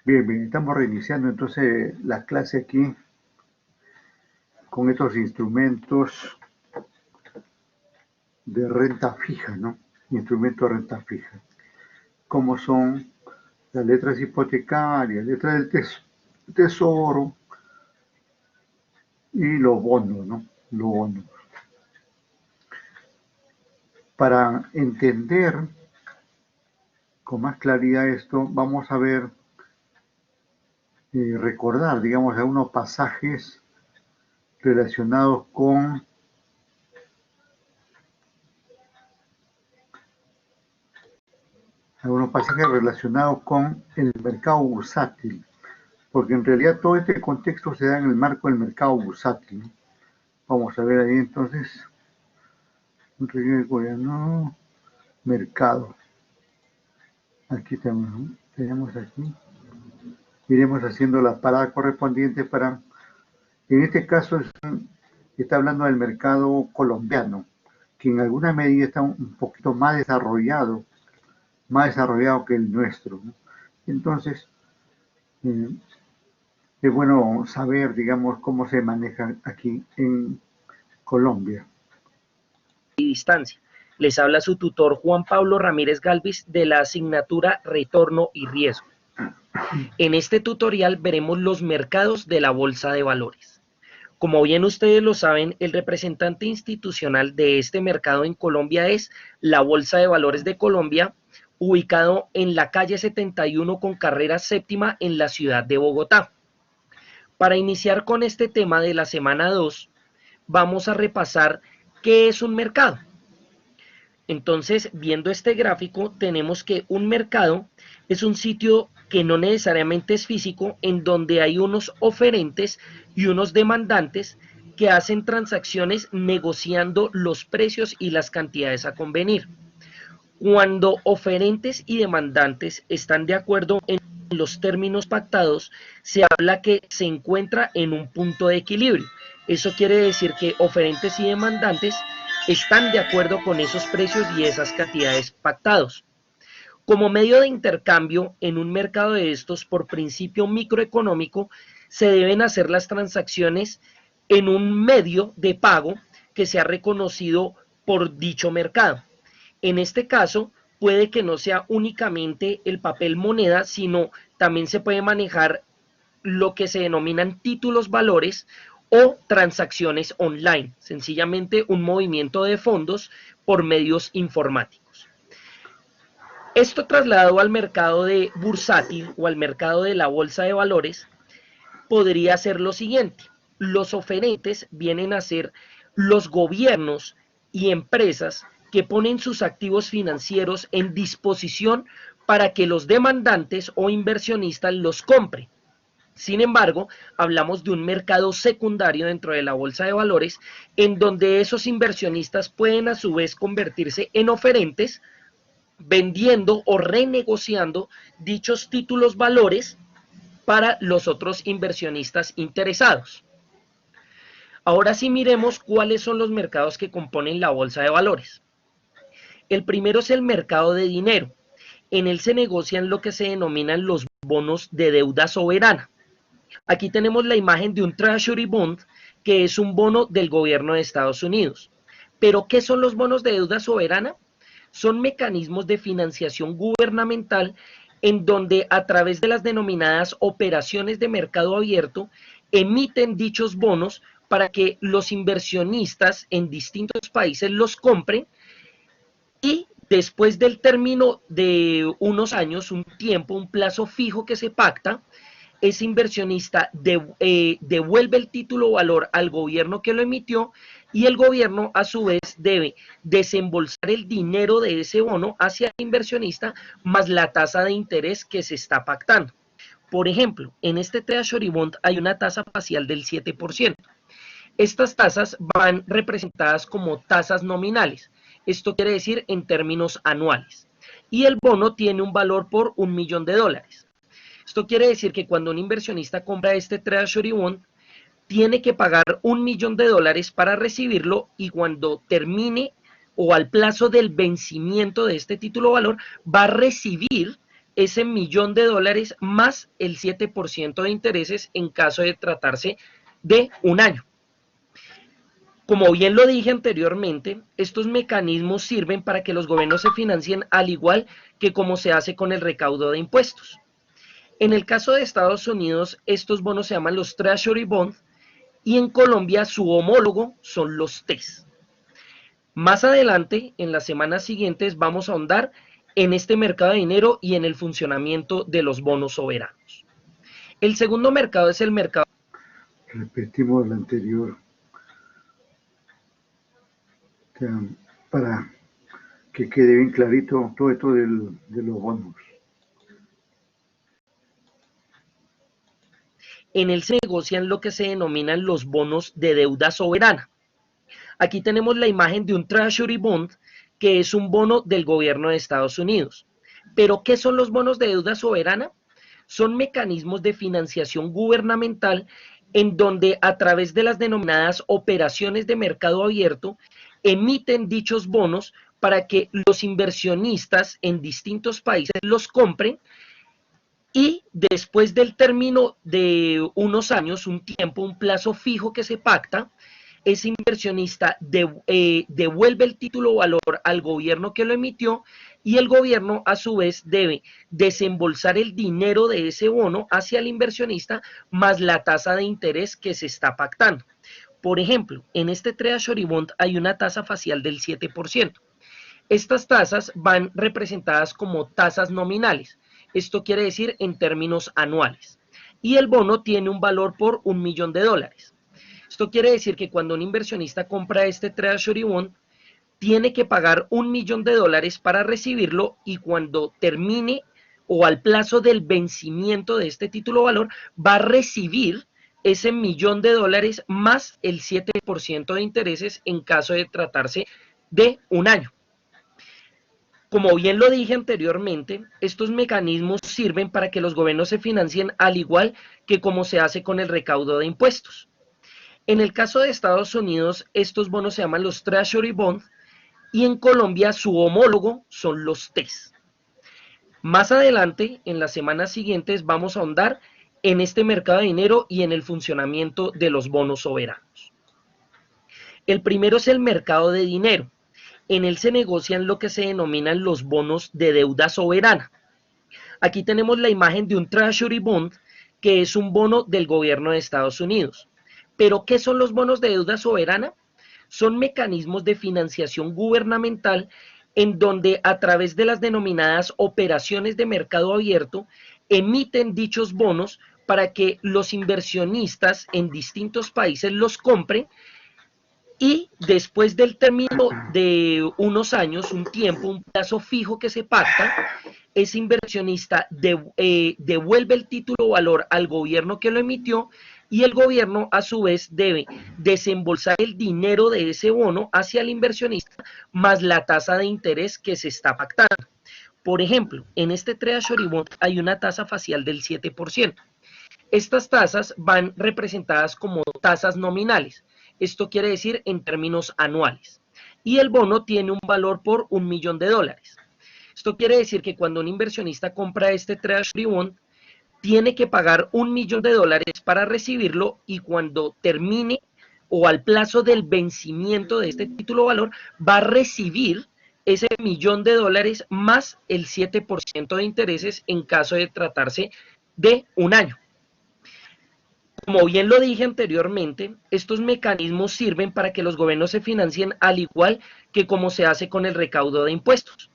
Bien, bien, estamos reiniciando entonces la clase aquí con estos instrumentos de renta fija, ¿no? Instrumentos de renta fija, como son las letras hipotecarias, letras del tesoro y los bonos, ¿no? Los bonos. Para entender con más claridad esto, vamos a ver, recordar, digamos, algunos pasajes relacionados con el mercado bursátil, porque en realidad todo este contexto se da en el marco del mercado bursátil, ¿no? Vamos a ver ahí entonces, un régimen coreano, mercado. Aquí tenemos aquí. Iremos haciendo las paradas correspondientes para, en este caso está hablando del mercado colombiano, que en alguna medida está un poquito más desarrollado que el nuestro, ¿no? Entonces, eh, es bueno saber, digamos, cómo se maneja aquí en Colombia. Y distancia. Les habla su tutor Juan Pablo Ramírez Galvis de la asignatura Retorno y Riesgo. En este tutorial veremos los mercados de la Bolsa de Valores. Como bien ustedes lo saben, el representante institucional de este mercado en Colombia es la Bolsa de Valores de Colombia, ubicado en la calle 71 con carrera séptima en la ciudad de Bogotá. Para iniciar con este tema de la semana 2, vamos a repasar qué es un mercado. Entonces, viendo este gráfico, tenemos que un mercado es un sitio que no necesariamente es físico, en donde hay unos oferentes y unos demandantes que hacen transacciones negociando los precios y las cantidades a convenir. Cuando oferentes y demandantes están de acuerdo en los términos pactados, se habla que se encuentra en un punto de equilibrio. Eso quiere decir que oferentes y demandantes están de acuerdo con esos precios y esas cantidades pactados. Como medio de intercambio en un mercado de estos, por principio microeconómico, se deben hacer las transacciones en un medio de pago que sea reconocido por dicho mercado. En este caso, puede que no sea únicamente el papel moneda, sino también se puede manejar lo que se denominan títulos valores o transacciones online, sencillamente un movimiento de fondos por medios informáticos. Esto trasladado al mercado de bursátil o al mercado de la bolsa de valores podría ser lo siguiente: los oferentes vienen a ser los gobiernos y empresas que ponen sus activos financieros en disposición para que los demandantes o inversionistas los compren. Sin embargo, hablamos de un mercado secundario dentro de la bolsa de valores, en donde esos inversionistas pueden a su vez convertirse en oferentes, vendiendo o renegociando dichos títulos valores para los otros inversionistas interesados. Ahora sí miremos cuáles son los mercados que componen la bolsa de valores. El primero es el mercado de dinero. En él se negocian lo que se denominan los bonos de deuda soberana. Aquí tenemos la imagen de un Treasury Bond, que es un bono del gobierno de Estados Unidos. Pero, ¿qué son los bonos de deuda soberana? Son mecanismos de financiación gubernamental en donde a través de las denominadas operaciones de mercado abierto emiten dichos bonos para que los inversionistas en distintos países los compren y después del término de unos años, un tiempo, un plazo fijo que se pacta, ese inversionista devuelve el título o valor al gobierno que lo emitió y el gobierno a su vez debe desembolsar el dinero de ese bono hacia el inversionista más la tasa de interés que se está pactando. Por ejemplo, en este Treasury Bond hay una tasa parcial del 7%. Estas tasas van representadas como tasas nominales. Esto quiere decir en términos anuales. Y el bono tiene un valor por $1.000.000. Esto quiere decir que cuando un inversionista compra este Treasury Bond, tiene que pagar $1.000.000 para recibirlo, y cuando termine o al plazo del vencimiento de este título valor, va a recibir ese $1.000.000 más el 7% de intereses en caso de tratarse de un año. Como bien lo dije anteriormente, estos mecanismos sirven para que los gobiernos se financien al igual que como se hace con el recaudo de impuestos. En el caso de Estados Unidos, estos bonos se llaman los Treasury Bonds y en Colombia su homólogo son los TES. Más adelante, en las semanas siguientes, vamos a ahondar en este mercado de dinero y en el funcionamiento de los bonos soberanos. El segundo mercado es el mercado. Repetimos el anterior para que quede bien clarito todo esto de los bonos. En él se negocian lo que se denominan los bonos de deuda soberana. Aquí tenemos la imagen de un Treasury Bond, que es un bono del gobierno de Estados Unidos. ¿Pero qué son los bonos de deuda soberana? Son mecanismos de financiación gubernamental en donde a través de las denominadas operaciones de mercado abierto emiten dichos bonos para que los inversionistas en distintos países los compren y después del término de unos años, un tiempo, un plazo fijo que se pacta, ese inversionista devuelve el título valor al gobierno que lo emitió y el gobierno a su vez debe desembolsar el dinero de ese bono hacia el inversionista más la tasa de interés que se está pactando. Por ejemplo, en este Treasury Bond hay una tasa facial del 7%. Estas tasas van representadas como tasas nominales. Esto quiere decir en términos anuales. Y el bono tiene un valor por $1.000.000. Esto quiere decir que cuando un inversionista compra este Treasury Bond, tiene que pagar $1.000.000 para recibirlo y cuando termine o al plazo del vencimiento de este título valor, va a recibir ese $1.000.000 más el 7% de intereses en caso de tratarse de un año. Como bien lo dije anteriormente, estos mecanismos sirven para que los gobiernos se financien al igual que como se hace con el recaudo de impuestos. En el caso de Estados Unidos, estos bonos se llaman los Treasury Bonds y en Colombia su homólogo son los TES. Más adelante, en las semanas siguientes, vamos a ahondar en este mercado de dinero y en el funcionamiento de los bonos soberanos. El primero es el mercado de dinero. En él se negocian lo que se denominan los bonos de deuda soberana. Aquí tenemos la imagen de un Treasury Bond, que es un bono del gobierno de Estados Unidos. ¿Pero qué son los bonos de deuda soberana? Son mecanismos de financiación gubernamental en donde a través de las denominadas operaciones de mercado abierto emiten dichos bonos para que los inversionistas en distintos países los compren y después del término de unos años, un tiempo, un plazo fijo que se pacta, ese inversionista devuelve el título valor al gobierno que lo emitió y el gobierno a su vez debe desembolsar el dinero de ese bono hacia el inversionista más la tasa de interés que se está pactando. Por ejemplo, en este Treasury Bond hay una tasa facial del 7%. Estas tasas van representadas como tasas nominales. Esto quiere decir en términos anuales. Y el bono tiene un valor por $1.000.000. Esto quiere decir que cuando un inversionista compra este Treasury Bond, tiene que pagar $1.000.000 para recibirlo y cuando termine o al plazo del vencimiento de este título valor, va a recibir ese $1.000.000 más el 7% de intereses en caso de tratarse de un año. Como bien lo dije anteriormente, estos mecanismos sirven para que los gobiernos se financien al igual que como se hace con el recaudo de impuestos.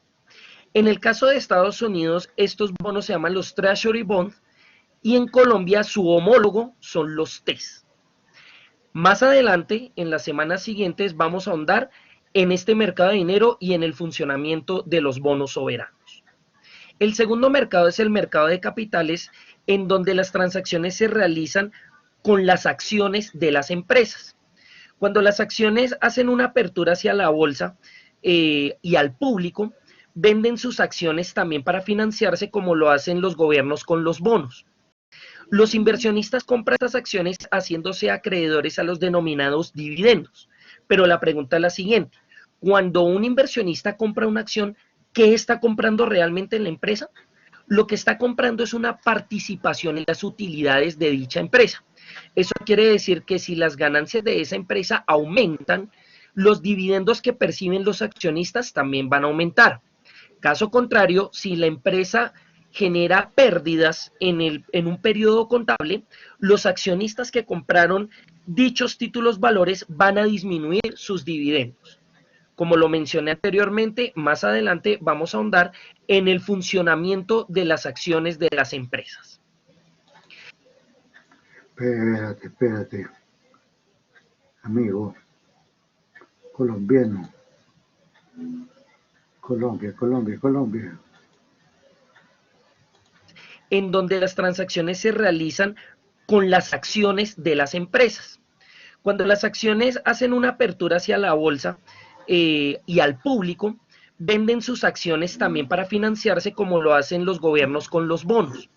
En el caso de Estados Unidos, estos bonos se llaman los Treasury Bonds y en Colombia su homólogo son los TES. Más adelante, en las semanas siguientes, vamos a ahondar en este mercado de dinero y en el funcionamiento de los bonos soberanos. El segundo mercado es el mercado de capitales, en donde las transacciones se realizan con las acciones de las empresas. Cuando las acciones hacen una apertura hacia la bolsa y al público, venden sus acciones también para financiarse como lo hacen los gobiernos con los bonos. Los inversionistas compran estas acciones haciéndose acreedores a los denominados dividendos. Pero la pregunta es la siguiente: cuando un inversionista compra una acción, ¿qué está comprando realmente en la empresa? Lo que está comprando es una participación en las utilidades de dicha empresa. Eso quiere decir que si las ganancias de esa empresa aumentan, los dividendos que perciben los accionistas también van a aumentar. Caso contrario, si la empresa genera pérdidas en un periodo contable, los accionistas que compraron dichos títulos valores van a disminuir sus dividendos. Como lo mencioné anteriormente, más adelante vamos a ahondar en el funcionamiento de las acciones de las empresas. Espérate, amigo colombiano. Colombia. En donde las transacciones se realizan con las acciones de las empresas. Cuando las acciones hacen una apertura hacia la bolsa y al público, venden sus acciones también para financiarse como lo hacen los gobiernos con los bonos.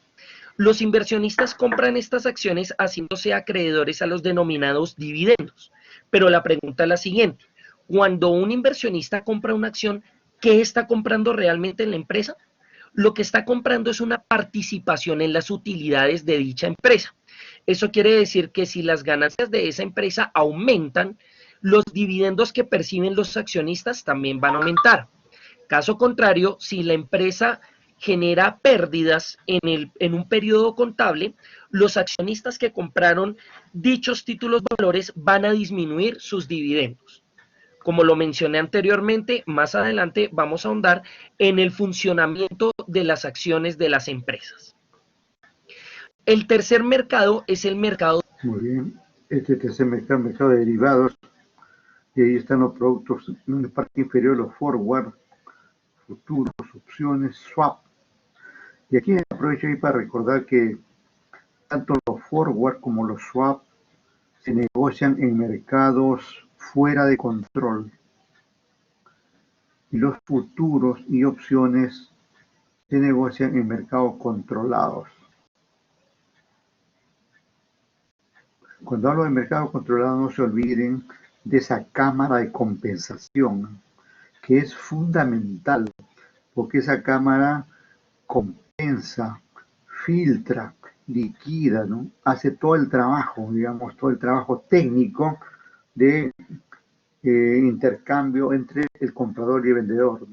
Los inversionistas compran estas acciones haciéndose acreedores a los denominados dividendos. Pero la pregunta es la siguiente: cuando un inversionista compra una acción, ¿qué está comprando realmente en la empresa? Lo que está comprando es una participación en las utilidades de dicha empresa. Eso quiere decir que si las ganancias de esa empresa aumentan, los dividendos que perciben los accionistas también van a aumentar. Caso contrario, si la empresa genera pérdidas en un periodo contable, los accionistas que compraron dichos títulos valores van a disminuir sus dividendos. Como lo mencioné anteriormente, más adelante vamos a ahondar en el funcionamiento de las acciones de las empresas. El tercer mercado es el mercado. Muy bien. Este tercer mercado de derivados, y ahí están los productos en la parte inferior, los forward, futuros, opciones, swap. Y aquí aprovecho ahí para recordar que tanto los forward como los swap se negocian en mercados fuera de control, y los futuros y opciones se negocian en mercados controlados. Cuando hablo de mercado controlado, no se olviden de esa cámara de compensación, que es fundamental, porque esa cámara compensa, filtra, liquida, ¿no? Hace todo el trabajo, digamos, todo el trabajo técnico de intercambio entre el comprador y el vendedor,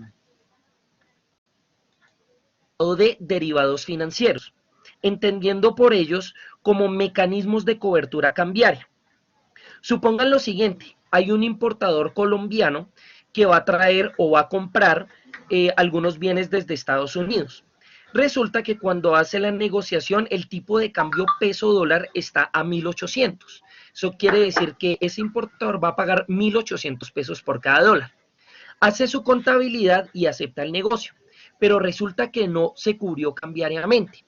¿no? De derivados financieros, entendiendo por ellos como mecanismos de cobertura cambiaria. Supongan lo siguiente: hay un importador colombiano que va a traer o va a comprar algunos bienes desde Estados Unidos. Resulta que cuando hace la negociación el tipo de cambio peso dólar está a 1.800. Eso quiere decir que ese importador va a pagar 1.800 pesos por cada dólar. Hace su contabilidad y acepta el negocio, pero resulta que no se cubrió cambiariamente.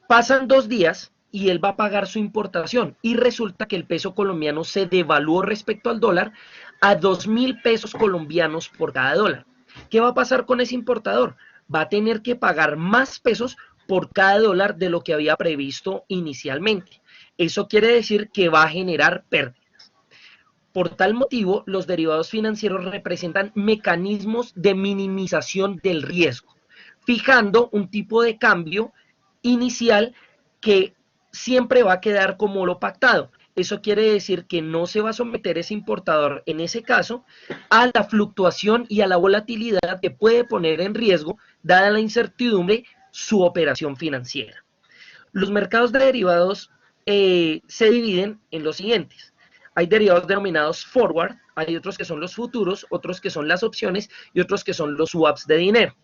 Pasan 2 días y él va a pagar su importación y resulta que el peso colombiano se devaluó respecto al dólar a 2.000 pesos colombianos por cada dólar. ¿Qué va a pasar con ese importador? Va a tener que pagar más pesos por cada dólar de lo que había previsto inicialmente. Eso quiere decir que va a generar pérdidas. Por tal motivo, los derivados financieros representan mecanismos de minimización del riesgo, fijando un tipo de cambio inicial que siempre va a quedar como lo pactado. Eso quiere decir que no se va a someter ese importador, en ese caso, a la fluctuación y a la volatilidad que puede poner en riesgo, dada la incertidumbre, su operación financiera. Los mercados de derivados se dividen en los siguientes: hay derivados denominados forward, hay otros que son los futuros, otros que son las opciones y otros que son los swaps de dinero.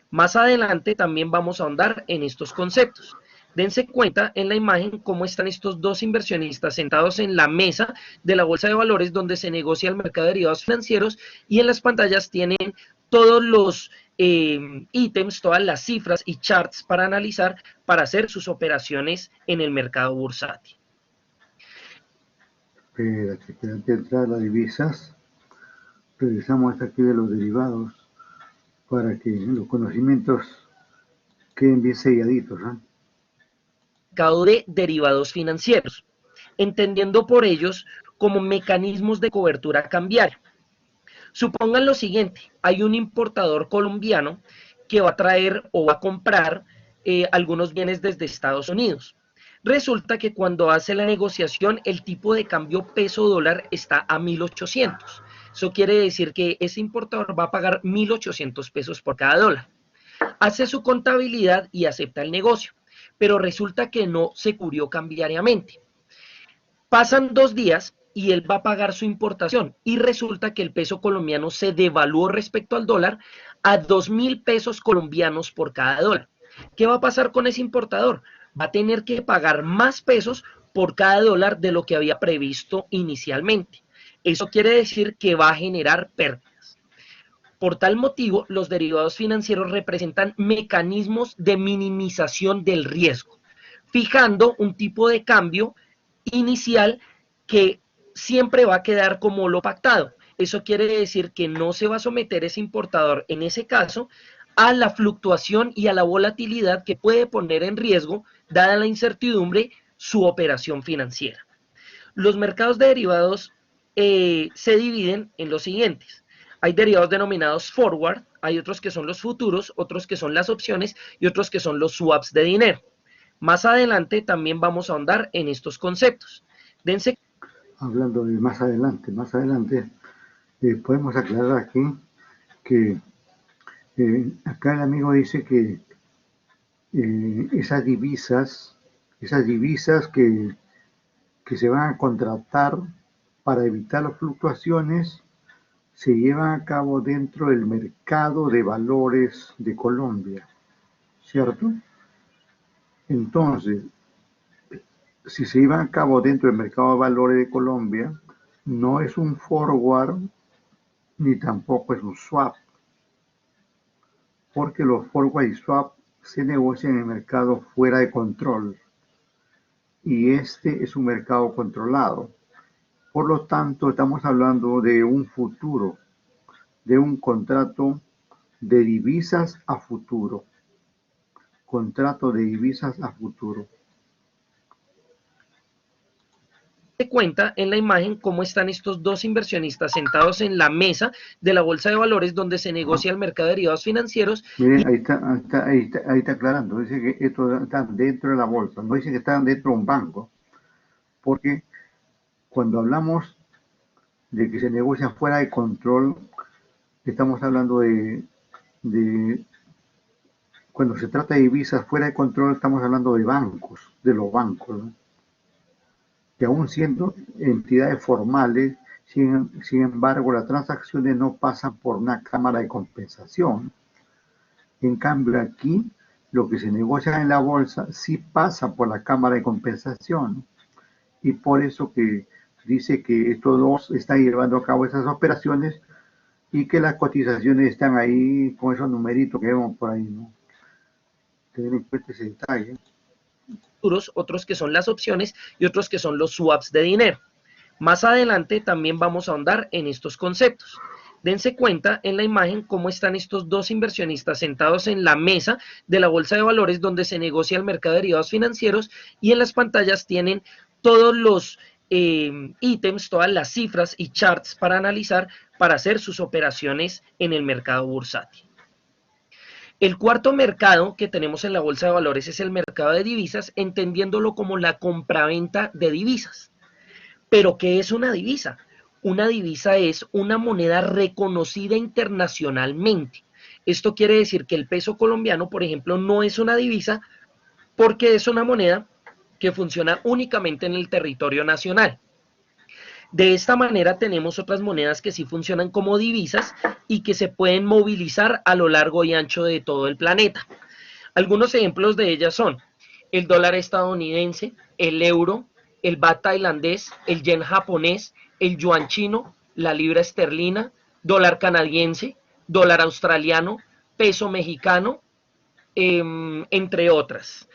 Más adelante también vamos a ahondar en estos conceptos. Dense cuenta en la imagen cómo están estos dos inversionistas sentados en la mesa de la bolsa de valores donde se negocia el mercado de derivados financieros, y en las pantallas tienen todos los ítems, todas las cifras y charts para analizar, para hacer sus operaciones en el mercado bursátil. Espérate, antes de entrar a las divisas, revisamos hasta aquí de los derivados para que los conocimientos queden bien selladitos, ¿eh? Mercado de derivados financieros, entendiendo por ellos como mecanismos de cobertura cambiaria. Supongan lo siguiente: hay un importador colombiano que va a traer o va a comprar algunos bienes desde Estados Unidos. Resulta que cuando hace la negociación el tipo de cambio peso dólar está a 1.800. Eso quiere decir que ese importador va a pagar 1.800 pesos por cada dólar. Hace su contabilidad y acepta el negocio, pero resulta que no se cubrió cambiariamente. Pasan 2 días y él va a pagar su importación y resulta que el peso colombiano se devaluó respecto al dólar a 2.000 pesos colombianos por cada dólar. ¿Qué va a pasar con ese importador? Va a tener que pagar más pesos por cada dólar de lo que había previsto inicialmente. Eso quiere decir que va a generar pérdidas. Por tal motivo, los derivados financieros representan mecanismos de minimización del riesgo, fijando un tipo de cambio inicial que siempre va a quedar como lo pactado. Eso quiere decir que no se va a someter ese importador, en ese caso, a la fluctuación y a la volatilidad que puede poner en riesgo, dada la incertidumbre, su operación financiera. Los mercados de derivados se dividen en los siguientes. Hay derivados denominados forward, hay otros que son los futuros, otros que son las opciones y otros que son los swaps de dinero. Más adelante también vamos a ahondar en estos conceptos. Dense. Hablando de más adelante, podemos aclarar aquí que acá el amigo dice que esas divisas que se van a contratar para evitar las fluctuaciones se llevan a cabo dentro del mercado de valores de Colombia, ¿cierto? Entonces, si se llevan a cabo dentro del mercado de valores de Colombia, no es un forward ni tampoco es un swap, porque los forward y swap se negocian en el mercado fuera de control y este es un mercado controlado. Por lo tanto, estamos hablando de un futuro, de un contrato de divisas a futuro. Contrato de divisas a futuro. Cuenta en la imagen cómo están estos dos inversionistas sentados en la mesa de la bolsa de valores donde se negocia el mercado de derivados financieros. Miren, ahí está aclarando, dice que estos están dentro de la bolsa, no dice que están dentro de un banco, porque cuando hablamos de que se negocia fuera de control, estamos hablando de cuando se trata de divisas fuera de control, estamos hablando de bancos, de los bancos, ¿no? Que aún siendo entidades formales, sin embargo, las transacciones no pasan por una cámara de compensación. En cambio, aquí, lo que se negocia en la bolsa sí pasa por la cámara de compensación. Y por eso que dice que estos dos están llevando a cabo esas operaciones y que las cotizaciones están ahí con esos numeritos que vemos por ahí, ¿no? Tener en cuenta ese detalle. Otros que son las opciones y otros que son los swaps de dinero. Más adelante también vamos a ahondar en estos conceptos. Dense cuenta en la imagen cómo están estos dos inversionistas sentados en la mesa de la bolsa de valores donde se negocia el mercado de derivados financieros y en las pantallas tienen todos los ítems, todas las cifras y charts para analizar, para hacer sus operaciones en el mercado bursátil. El cuarto mercado que tenemos en la bolsa de valores es el mercado de divisas, entendiéndolo como la compraventa de divisas. ¿Pero qué es una divisa? Una divisa es una moneda reconocida internacionalmente. Esto quiere decir que el peso colombiano, por ejemplo, no es una divisa porque es una moneda que funciona únicamente en el territorio nacional. De esta manera tenemos otras monedas que sí funcionan como divisas y que se pueden movilizar a lo largo y ancho de todo el planeta. Algunos ejemplos de ellas son el dólar estadounidense, el euro, el baht tailandés, el yen japonés, el yuan chino, la libra esterlina, dólar canadiense, dólar australiano, peso mexicano, entre otras.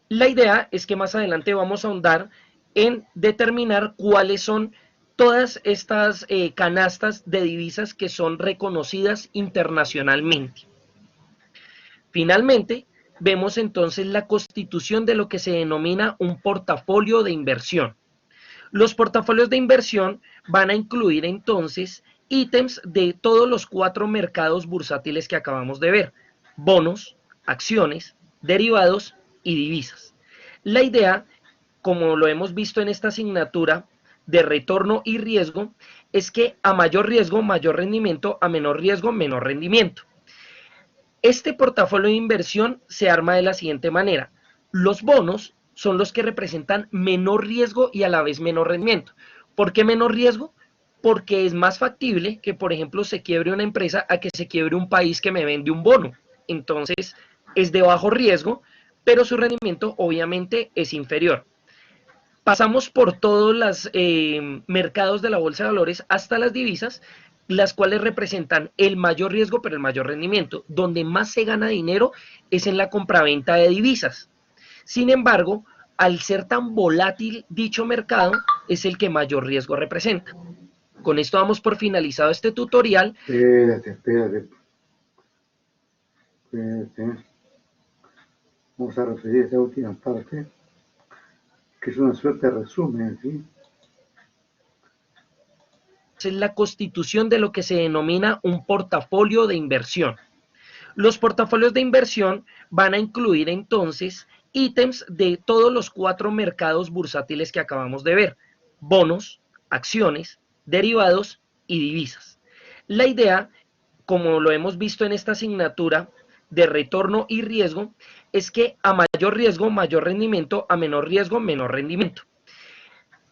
La idea es que más adelante vamos a ahondar en determinar cuáles son todas estas canastas de divisas que son reconocidas internacionalmente. Finalmente, vemos entonces la constitución de lo que se denomina un portafolio de inversión. Los portafolios de inversión van a incluir entonces ítems de todos los 4 mercados bursátiles que acabamos de ver: bonos, acciones, derivados y divisas. La idea, como lo hemos visto en esta asignatura de retorno y riesgo, es que a mayor riesgo, mayor rendimiento, a menor riesgo, menor rendimiento. Este portafolio de inversión se arma de la siguiente manera. Los bonos son los que representan menor riesgo y a la vez menor rendimiento. ¿Por qué menor riesgo? Porque es más factible que, por ejemplo, se quiebre una empresa a que se quiebre un país que me vende un bono. Entonces, es de bajo riesgo, pero su rendimiento obviamente es inferior. Pasamos por todos los mercados de la bolsa de valores hasta las divisas, las cuales representan el mayor riesgo pero el mayor rendimiento. Donde más se gana dinero es en la compraventa de divisas. Sin embargo, al ser tan volátil dicho mercado, es el que mayor riesgo representa. Con esto damos por finalizado este tutorial. Espérate. Vamos a repetir esta última parte, que es una suerte de resumen, ¿sí? Es la constitución de lo que se denomina un portafolio de inversión. Los portafolios de inversión van a incluir entonces ítems de todos los 4 mercados bursátiles que acabamos de ver: bonos, acciones, derivados y divisas. La idea, como lo hemos visto en esta asignatura de retorno y riesgo, es que a mayor riesgo, mayor rendimiento, a menor riesgo, menor rendimiento.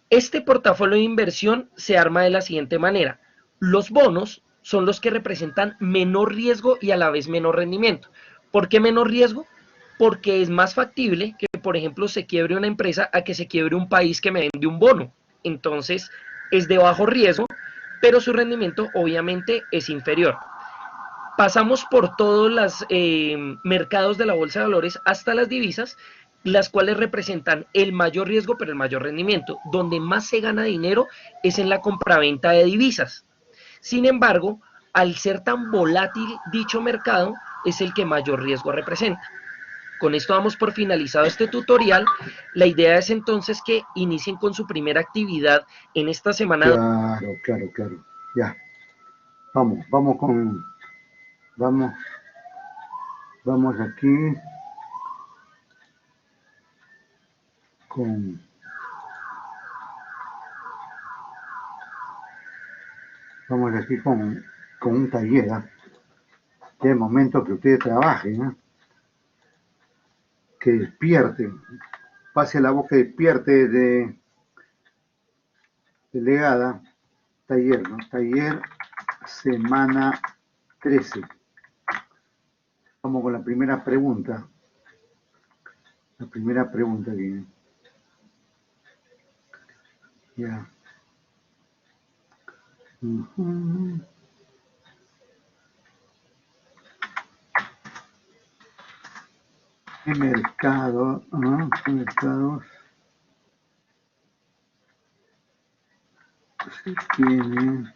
Este portafolio de inversión se arma de la siguiente manera. Los bonos son los que representan menor riesgo y a la vez menor rendimiento. ¿Por qué menor riesgo? Porque es más factible que, por ejemplo, se quiebre una empresa a que se quiebre un país que me vende un bono. Entonces, es de bajo riesgo, pero su rendimiento obviamente es inferior. Pasamos por todos los mercados de la bolsa de valores hasta las divisas, las cuales representan el mayor riesgo pero el mayor rendimiento. Donde más se gana dinero es en la compraventa de divisas. Sin embargo, al ser tan volátil dicho mercado, es el que mayor riesgo representa. Con esto damos por finalizado este tutorial. La idea es entonces que inicien con su primera actividad en esta semana. Claro. Ya. Vamos, vamos aquí con con un taller, ¿eh? Ya es momento que ustedes trabajen, ¿eh? Que despierten, pase la voz, que despierte de delegada, taller, ¿no? Taller semana 13. Vamos con la primera pregunta. La primera pregunta viene. Ya. ¿Qué mercado? ¿Qué mercados se tienen?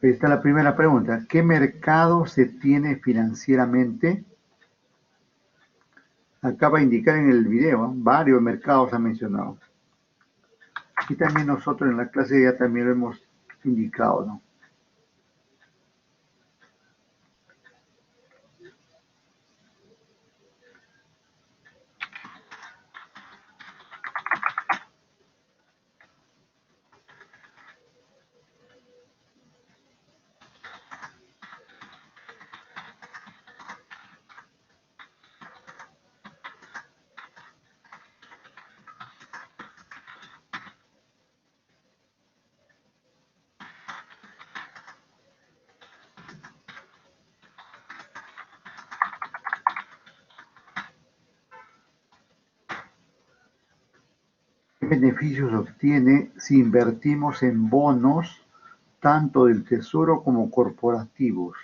Ahí está la primera pregunta. ¿Qué mercado se tiene financieramente? Acaba de indicar en el video, varios mercados ha mencionado. Y también nosotros en la clase ya también lo hemos indicado, ¿no? ¿Qué beneficios obtiene si invertimos en bonos tanto del Tesoro como corporativos?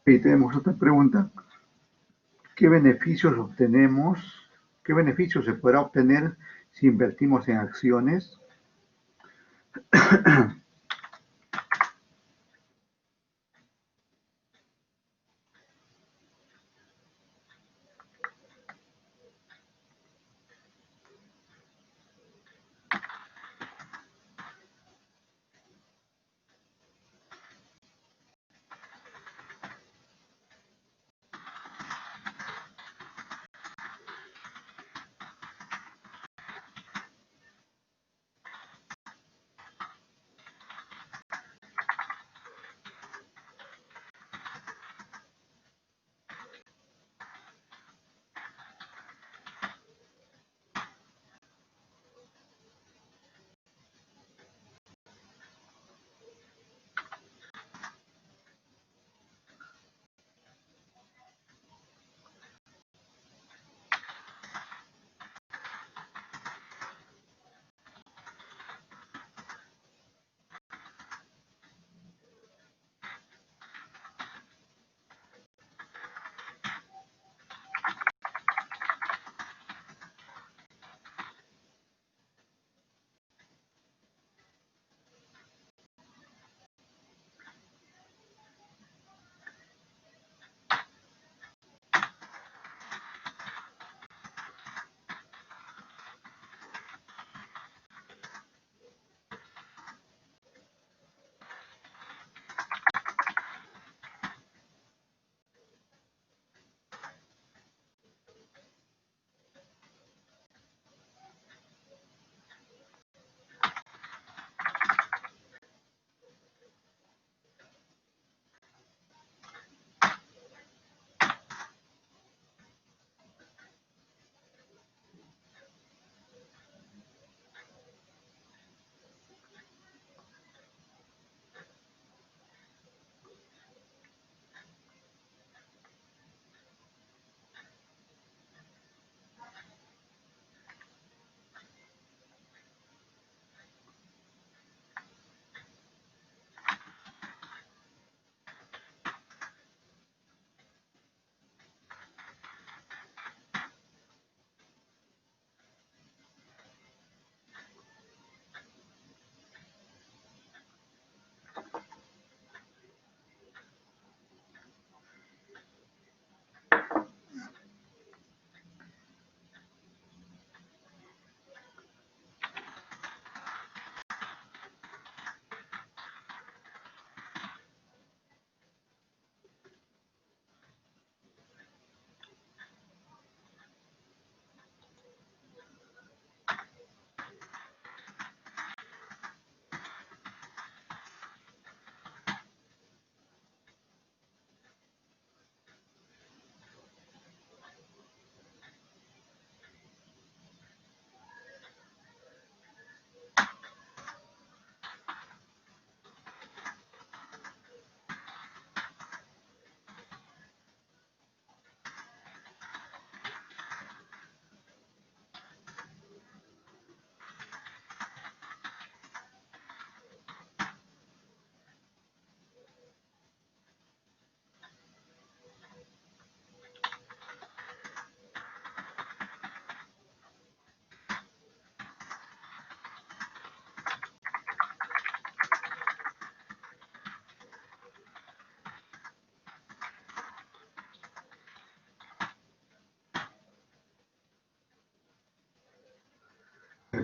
Y tenemos otra pregunta. ¿Qué beneficios obtenemos? ¿Qué beneficios se podrá obtener Si invertimos en acciones,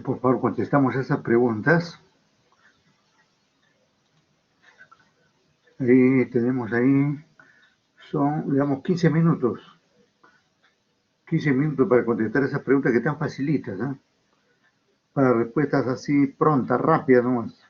por favor, contestamos esas preguntas. Ahí tenemos son, digamos, 15 minutos. 15 minutos para contestar esas preguntas que están facilitas, ¿eh? Para respuestas así prontas, rápidas nomás.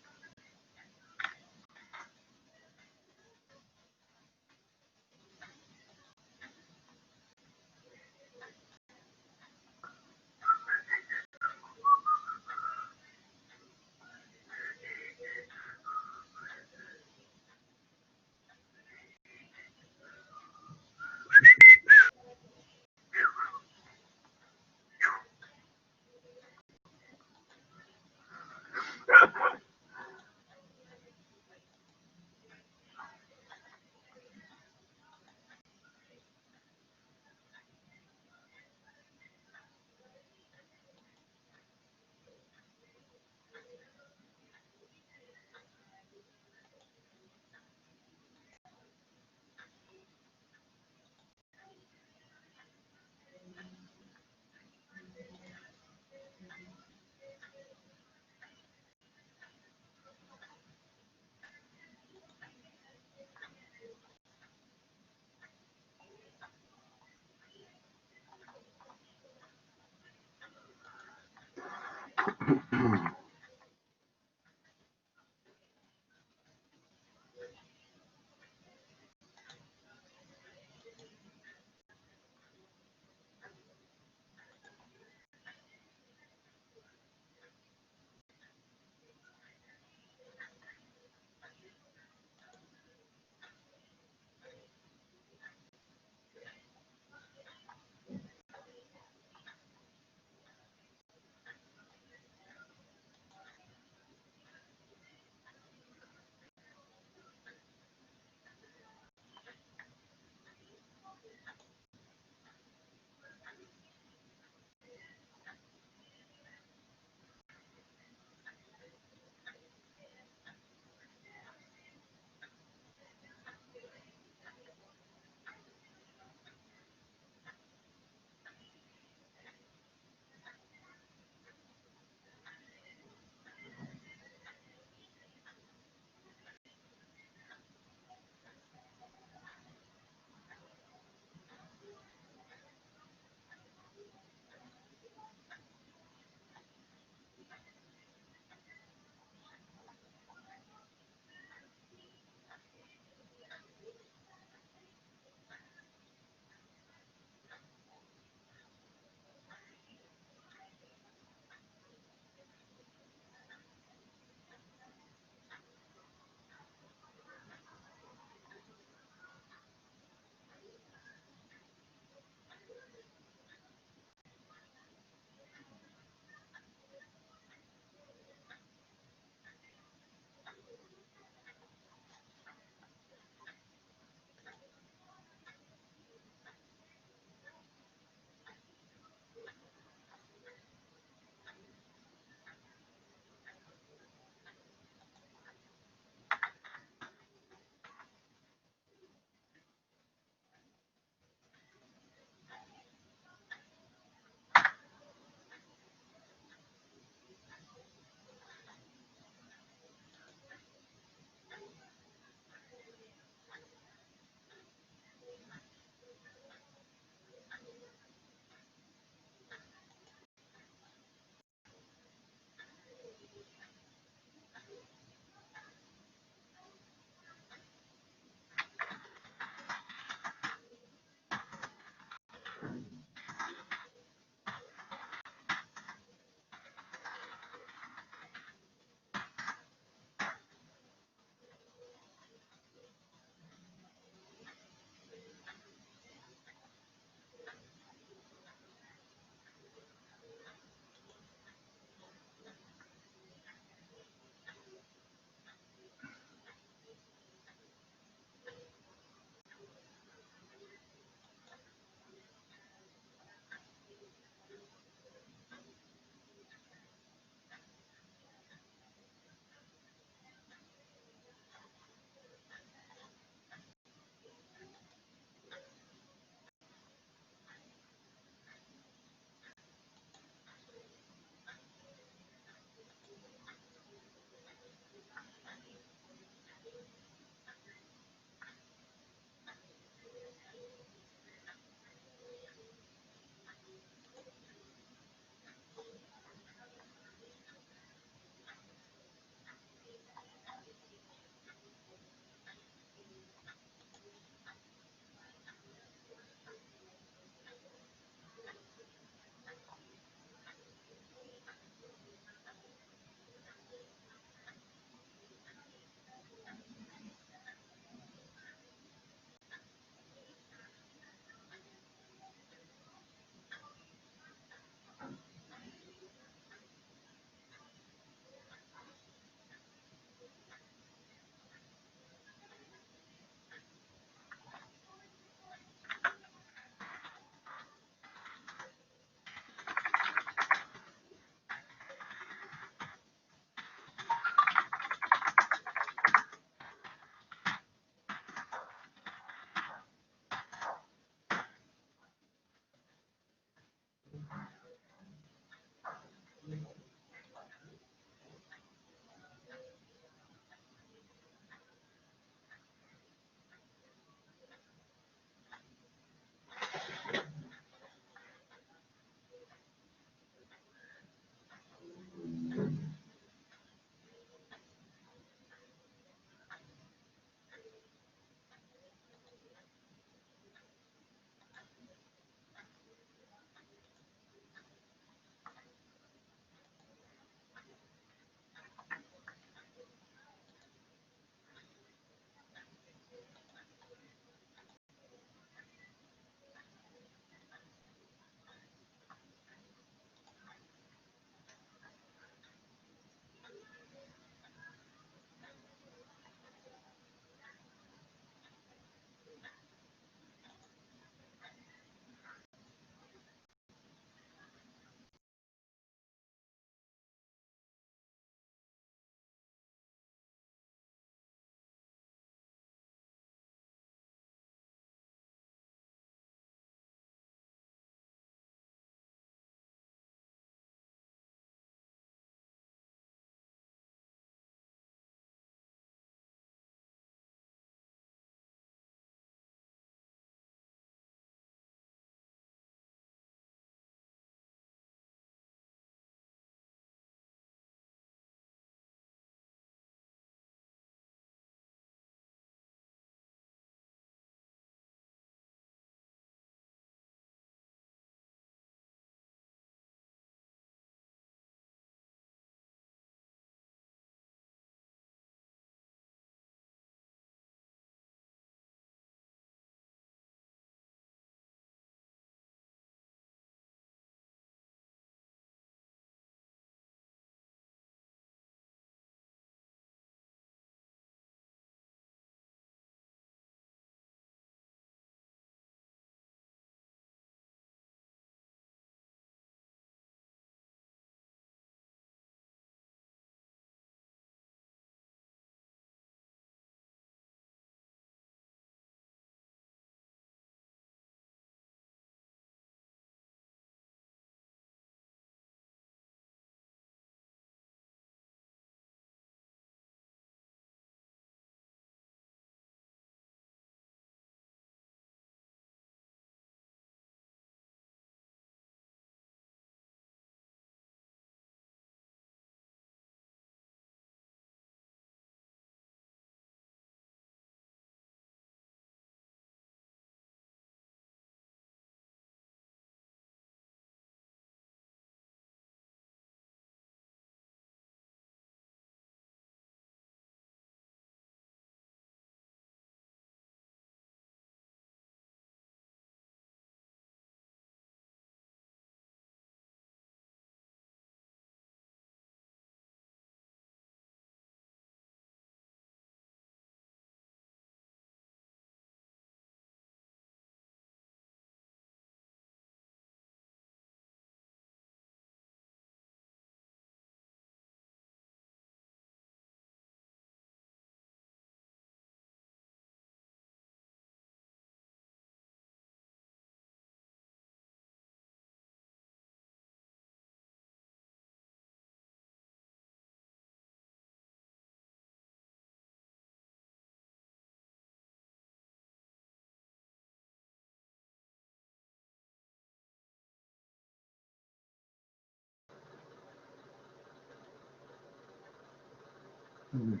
ver,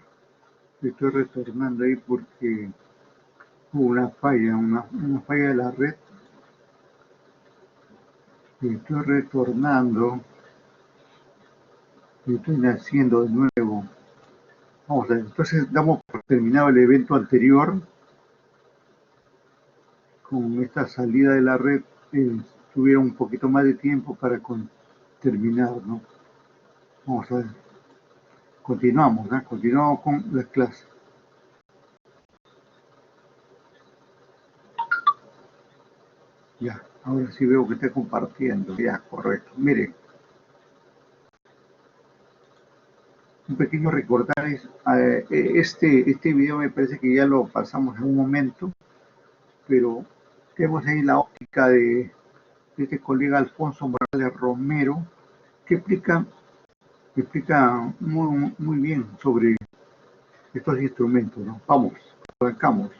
estoy retornando ahí porque hubo una falla, una falla de la red. Y estoy retornando y estoy naciendo de nuevo. Vamos a ver, entonces damos por terminado el evento anterior con esta salida de la red. Tuviera un poquito más de tiempo para terminar, ¿no? Vamos a ver. Continuamos, ¿no? Continuamos con las clases. Ya, ahora sí veo que está compartiendo. Ya, correcto. Miren, un pequeño recordaris. Este video me parece que ya lo pasamos en un momento, pero tenemos ahí la óptica de este colega Alfonso Morales Romero, que explica muy bien sobre estos instrumentos, ¿no? Vamos, arrancamos.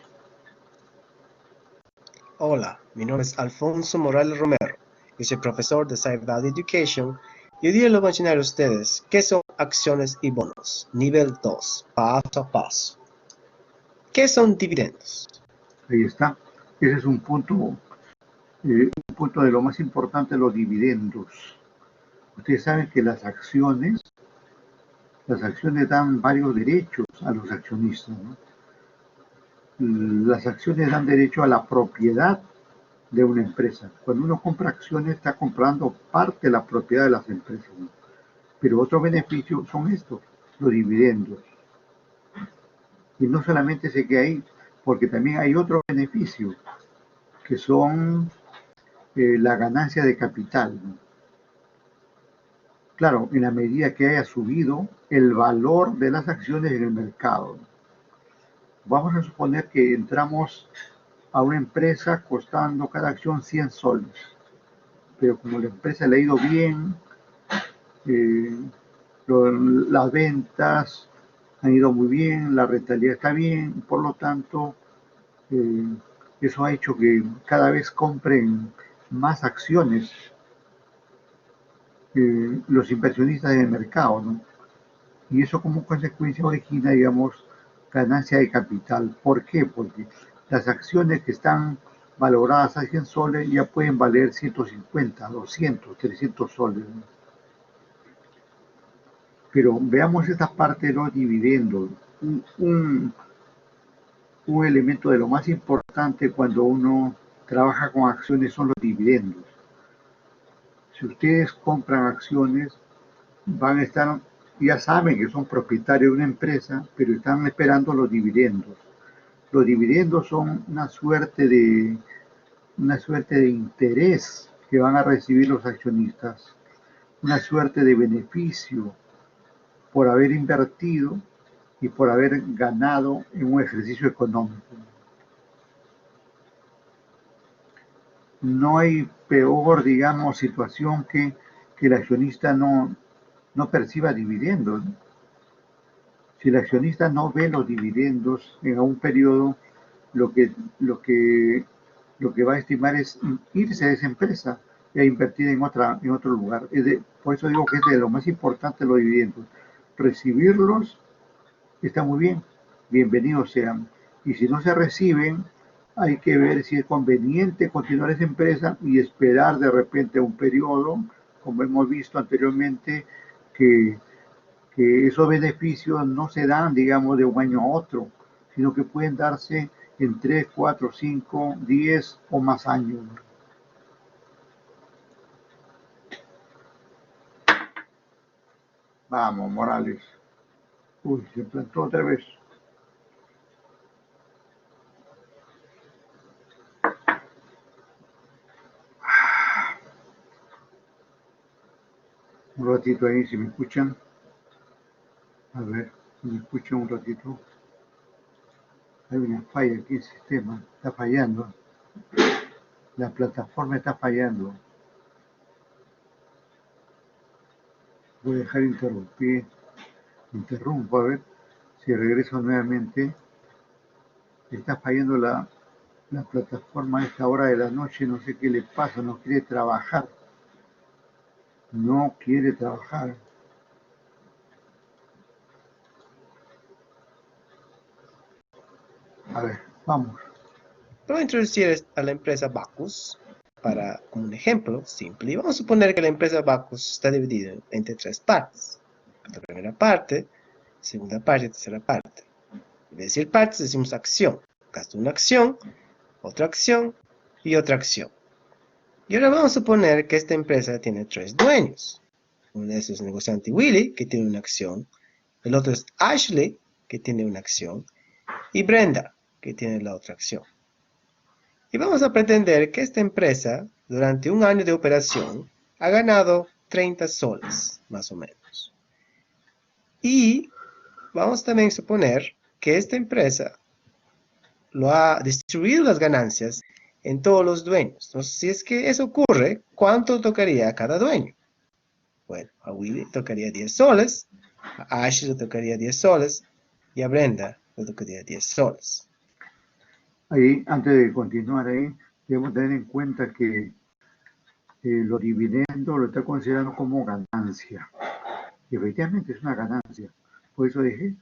Hola, mi nombre es Alfonso Morales Romero y soy profesor de Cyber Value Education y hoy día les voy a enseñar a ustedes qué son acciones y bonos, nivel 2, paso a paso. ¿Qué son dividendos? Ahí está. Ese es un punto de lo más importante, los dividendos. Ustedes saben que las acciones dan varios derechos a los accionistas, ¿no? Las acciones dan derecho a la propiedad de una empresa. Cuando uno compra acciones está comprando parte de la propiedad de las empresas, ¿no? Pero otros beneficios son estos, los dividendos. Y no solamente se queda ahí, porque también hay otros beneficios, que son la ganancia de capital, ¿no? Claro, en la medida que haya subido el valor de las acciones en el mercado. Vamos a suponer que entramos a una empresa costando cada acción 100 soles, pero como la empresa le ha ido bien, eh, las ventas han ido muy bien, la rentabilidad está bien, por lo tanto, eh, eso ha hecho que cada vez compren más acciones los inversionistas en el mercado, ¿no? Y eso como consecuencia origina, digamos, ganancia de capital. ¿Por qué? Porque las acciones que están valoradas a 100 soles ya pueden valer 150, 200, 300 soles, ¿no? Pero veamos esta parte de los dividendos. Un, un elemento de lo más importante cuando uno trabaja con acciones son los dividendos. Si ustedes compran acciones, van a estar, ya saben que son propietarios de una empresa, pero están esperando los dividendos. Los dividendos son una suerte de interés que van a recibir los accionistas, una suerte de beneficio por haber invertido y por haber ganado en un ejercicio económico. No hay peor, digamos, situación que el accionista no perciba dividendos. Si el accionista no ve los dividendos en un periodo, lo que, lo que, lo que va a estimar es irse de esa empresa y a invertir en otro lugar. Por eso digo que es de lo más importante los dividendos. Recibirlos está muy bien, bienvenidos sean. Y si no se reciben, hay que ver si es conveniente continuar esa empresa y esperar de repente un periodo, como hemos visto anteriormente, que esos beneficios no se dan, digamos, de un año a otro, sino que pueden darse en 3, 4, 5, 10 o más años. Vamos, Morales. Uy, se plantó otra vez. Un ratito ahí, si me escuchan. A ver, si me escuchan un ratito. Hay una falla aquí en el sistema. Está fallando. La plataforma está fallando. Voy a dejar interrumpir. Interrumpo, a ver si regreso nuevamente. Está fallando la plataforma a esta hora de la noche. No sé qué le pasa. No quiere trabajar. No quiere trabajar. A ver, vamos. Voy a introducir a la empresa Bacus para un ejemplo simple. Y vamos a suponer que la empresa Bacus está dividida entre tres partes. La primera parte, segunda parte y tercera parte. En vez de decir partes, decimos acción. Gasto una acción, otra acción y otra acción. Y ahora vamos a suponer que esta empresa tiene tres dueños. Uno de esos es el negociante Willy, que tiene una acción. El otro es Ashley, que tiene una acción. Y Brenda, que tiene la otra acción. Y vamos a pretender que esta empresa, durante un año de operación, ha ganado 30 soles, más o menos. Y vamos también a suponer que esta empresa lo ha distribuido las ganancias en todos los dueños. Entonces, si es que eso ocurre, ¿cuánto tocaría a cada dueño? Bueno, a Willy tocaría 10 soles, a Ashley le tocaría 10 soles y a Brenda le tocaría 10 soles. Ahí, antes de continuar ahí, debemos tener en cuenta que los dividendos lo está considerando como ganancia. Y efectivamente es una ganancia. Por eso dije,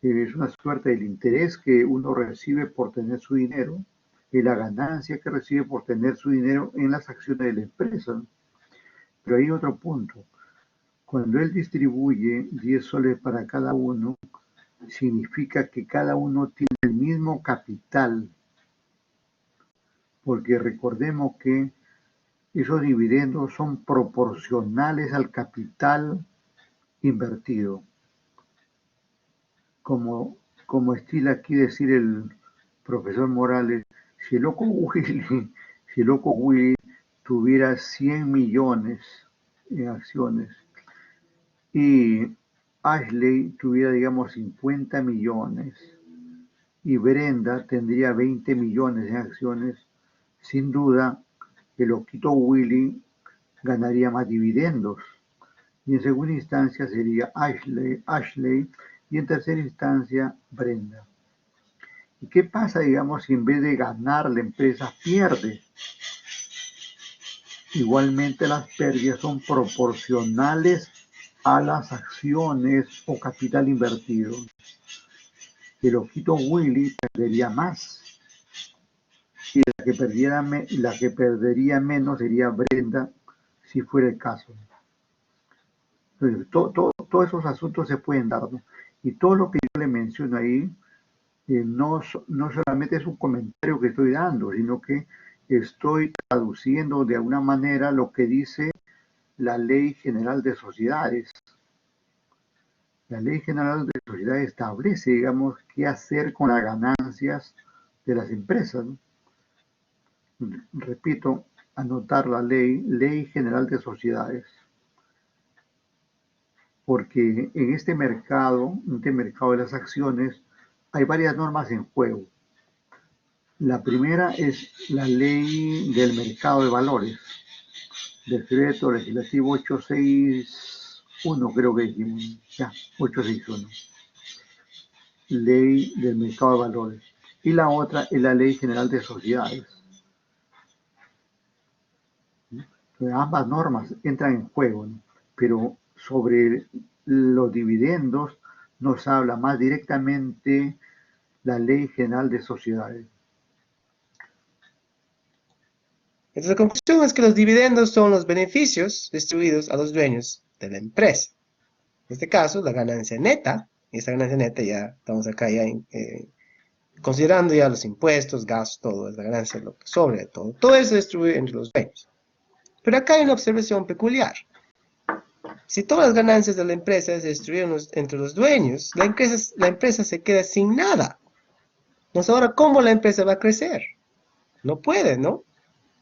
es una suerte del interés que uno recibe por tener su dinero y la ganancia que recibe por tener su dinero en las acciones de la empresa. Pero hay otro punto. Cuando él distribuye 10 soles para cada uno, significa que cada uno tiene el mismo capital, porque recordemos que esos dividendos son proporcionales al capital invertido. Como estila aquí decir el profesor Morales, si el loco Willy tuviera 100 millones en acciones y Ashley tuviera, digamos, 50 millones y Brenda tendría 20 millones en acciones, sin duda el loquito Willy ganaría más dividendos. Y en segunda instancia sería Ashley y en tercera instancia Brenda. ¿Y qué pasa, digamos, si en vez de ganar la empresa pierde? Igualmente las pérdidas son proporcionales a las acciones o capital invertido. El loquito Willy perdería más y la que perdería menos sería Brenda, si fuera el caso. Entonces, todos esos asuntos se pueden dar, ¿no? Y todo lo que yo le menciono ahí no solamente es un comentario que estoy dando, sino que estoy traduciendo de alguna manera lo que dice la Ley General de Sociedades. La Ley General de Sociedades establece, digamos, qué hacer con las ganancias de las empresas, ¿no? Repito, anotar la Ley General de Sociedades. Porque en este mercado de las acciones, hay varias normas en juego. La primera es la ley del mercado de valores, decreto legislativo 861, creo que dijimos, ya, 861, ley del mercado de valores. Y la otra es la ley general de sociedades. Entonces, ambas normas entran en juego, ¿no? Pero sobre los dividendos nos habla más directamente la ley general de sociedades. Entonces la conclusión es que los dividendos son los beneficios distribuidos a los dueños de la empresa. En este caso, la ganancia neta, y esta ganancia neta ya estamos acá ya considerando ya los impuestos, gastos, todo, es la ganancia, lo que sobre de todo. Todo eso se distribuye entre los dueños. Pero acá hay una observación peculiar. Si todas las ganancias de la empresa se distribuyen entre los dueños, la empresa se queda sin nada. Entonces ahora, ¿cómo la empresa va a crecer? No puede, ¿no?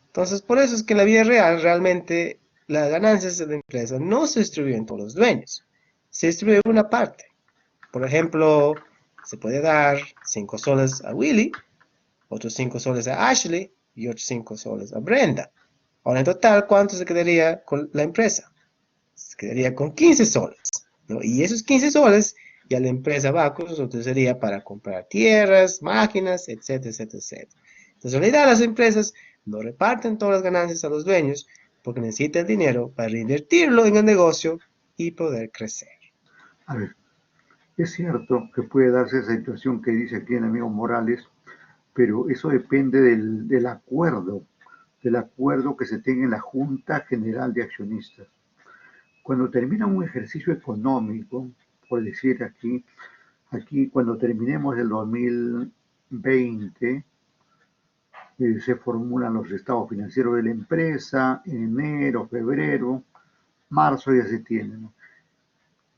Entonces, por eso es que en la vida real, realmente, las ganancias de la empresa no se distribuyen entre los dueños. Se distribuye una parte. Por ejemplo, se puede dar 5 soles a Willy, otros 5 soles a Ashley y otros 5 soles a Brenda. Ahora, en total, ¿cuánto se quedaría con la empresa? Se quedaría con 15 soles, ¿no? Y esos 15 soles ya la empresa Bacus utilizaría para comprar tierras, máquinas, etcétera, etcétera, etcétera. Entonces, en realidad, las empresas no reparten todas las ganancias a los dueños porque necesitan el dinero para reinvertirlo en el negocio y poder crecer. A ver, es cierto que puede darse esa situación que dice aquí el amigo Morales, pero eso depende del acuerdo que se tenga en la Junta General de Accionistas. Cuando termina un ejercicio económico, por decir aquí cuando terminemos el 2020, se formulan los estados financieros de la empresa, en enero, febrero, marzo ya se tienen, ¿no?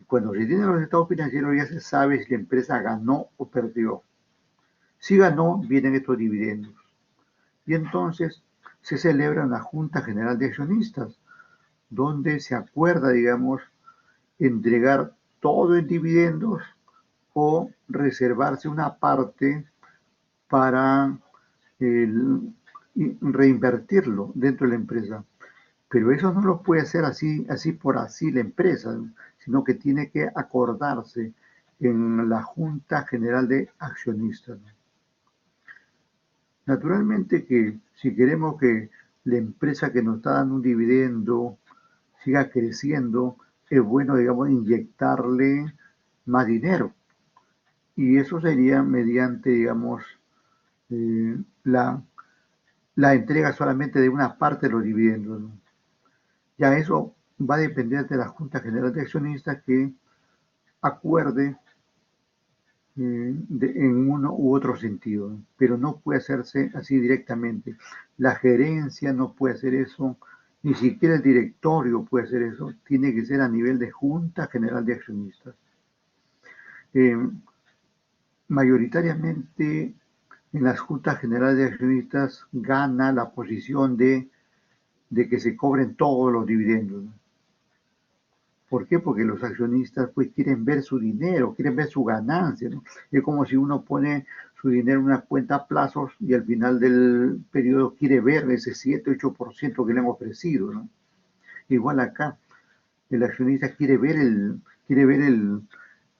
Cuando se tienen los estados financieros ya se sabe si la empresa ganó o perdió. Si ganó, vienen estos dividendos. Y entonces se celebra una Junta General de Accionistas, donde se acuerda, digamos, entregar todo en dividendos o reservarse una parte para reinvertirlo dentro de la empresa. Pero eso no lo puede hacer así por así la empresa, sino que tiene que acordarse en la Junta General de Accionistas. Naturalmente que si queremos que la empresa que nos está dando un dividendo siga creciendo, es bueno, digamos, inyectarle más dinero. Y eso sería mediante, digamos, eh, la, la entrega solamente de una parte de los dividendos, ¿no? Ya eso va a depender de la Junta General de Accionistas que acuerde en uno u otro sentido, ¿no? Pero no puede hacerse así directamente. La gerencia no puede hacer eso, ni siquiera el directorio puede hacer eso, tiene que ser a nivel de Junta General de Accionistas. Eh, Mayoritariamente en las juntas generales de accionistas gana la posición de que se cobren todos los dividendos, ¿no? ¿Por qué? Porque los accionistas pues quieren ver su dinero, quieren ver su ganancia, ¿no? Es como si uno pone su dinero en una cuenta a plazos y al final del periodo quiere ver ese 7-8% que le han ofrecido, ¿no? Igual acá, el accionista quiere ver el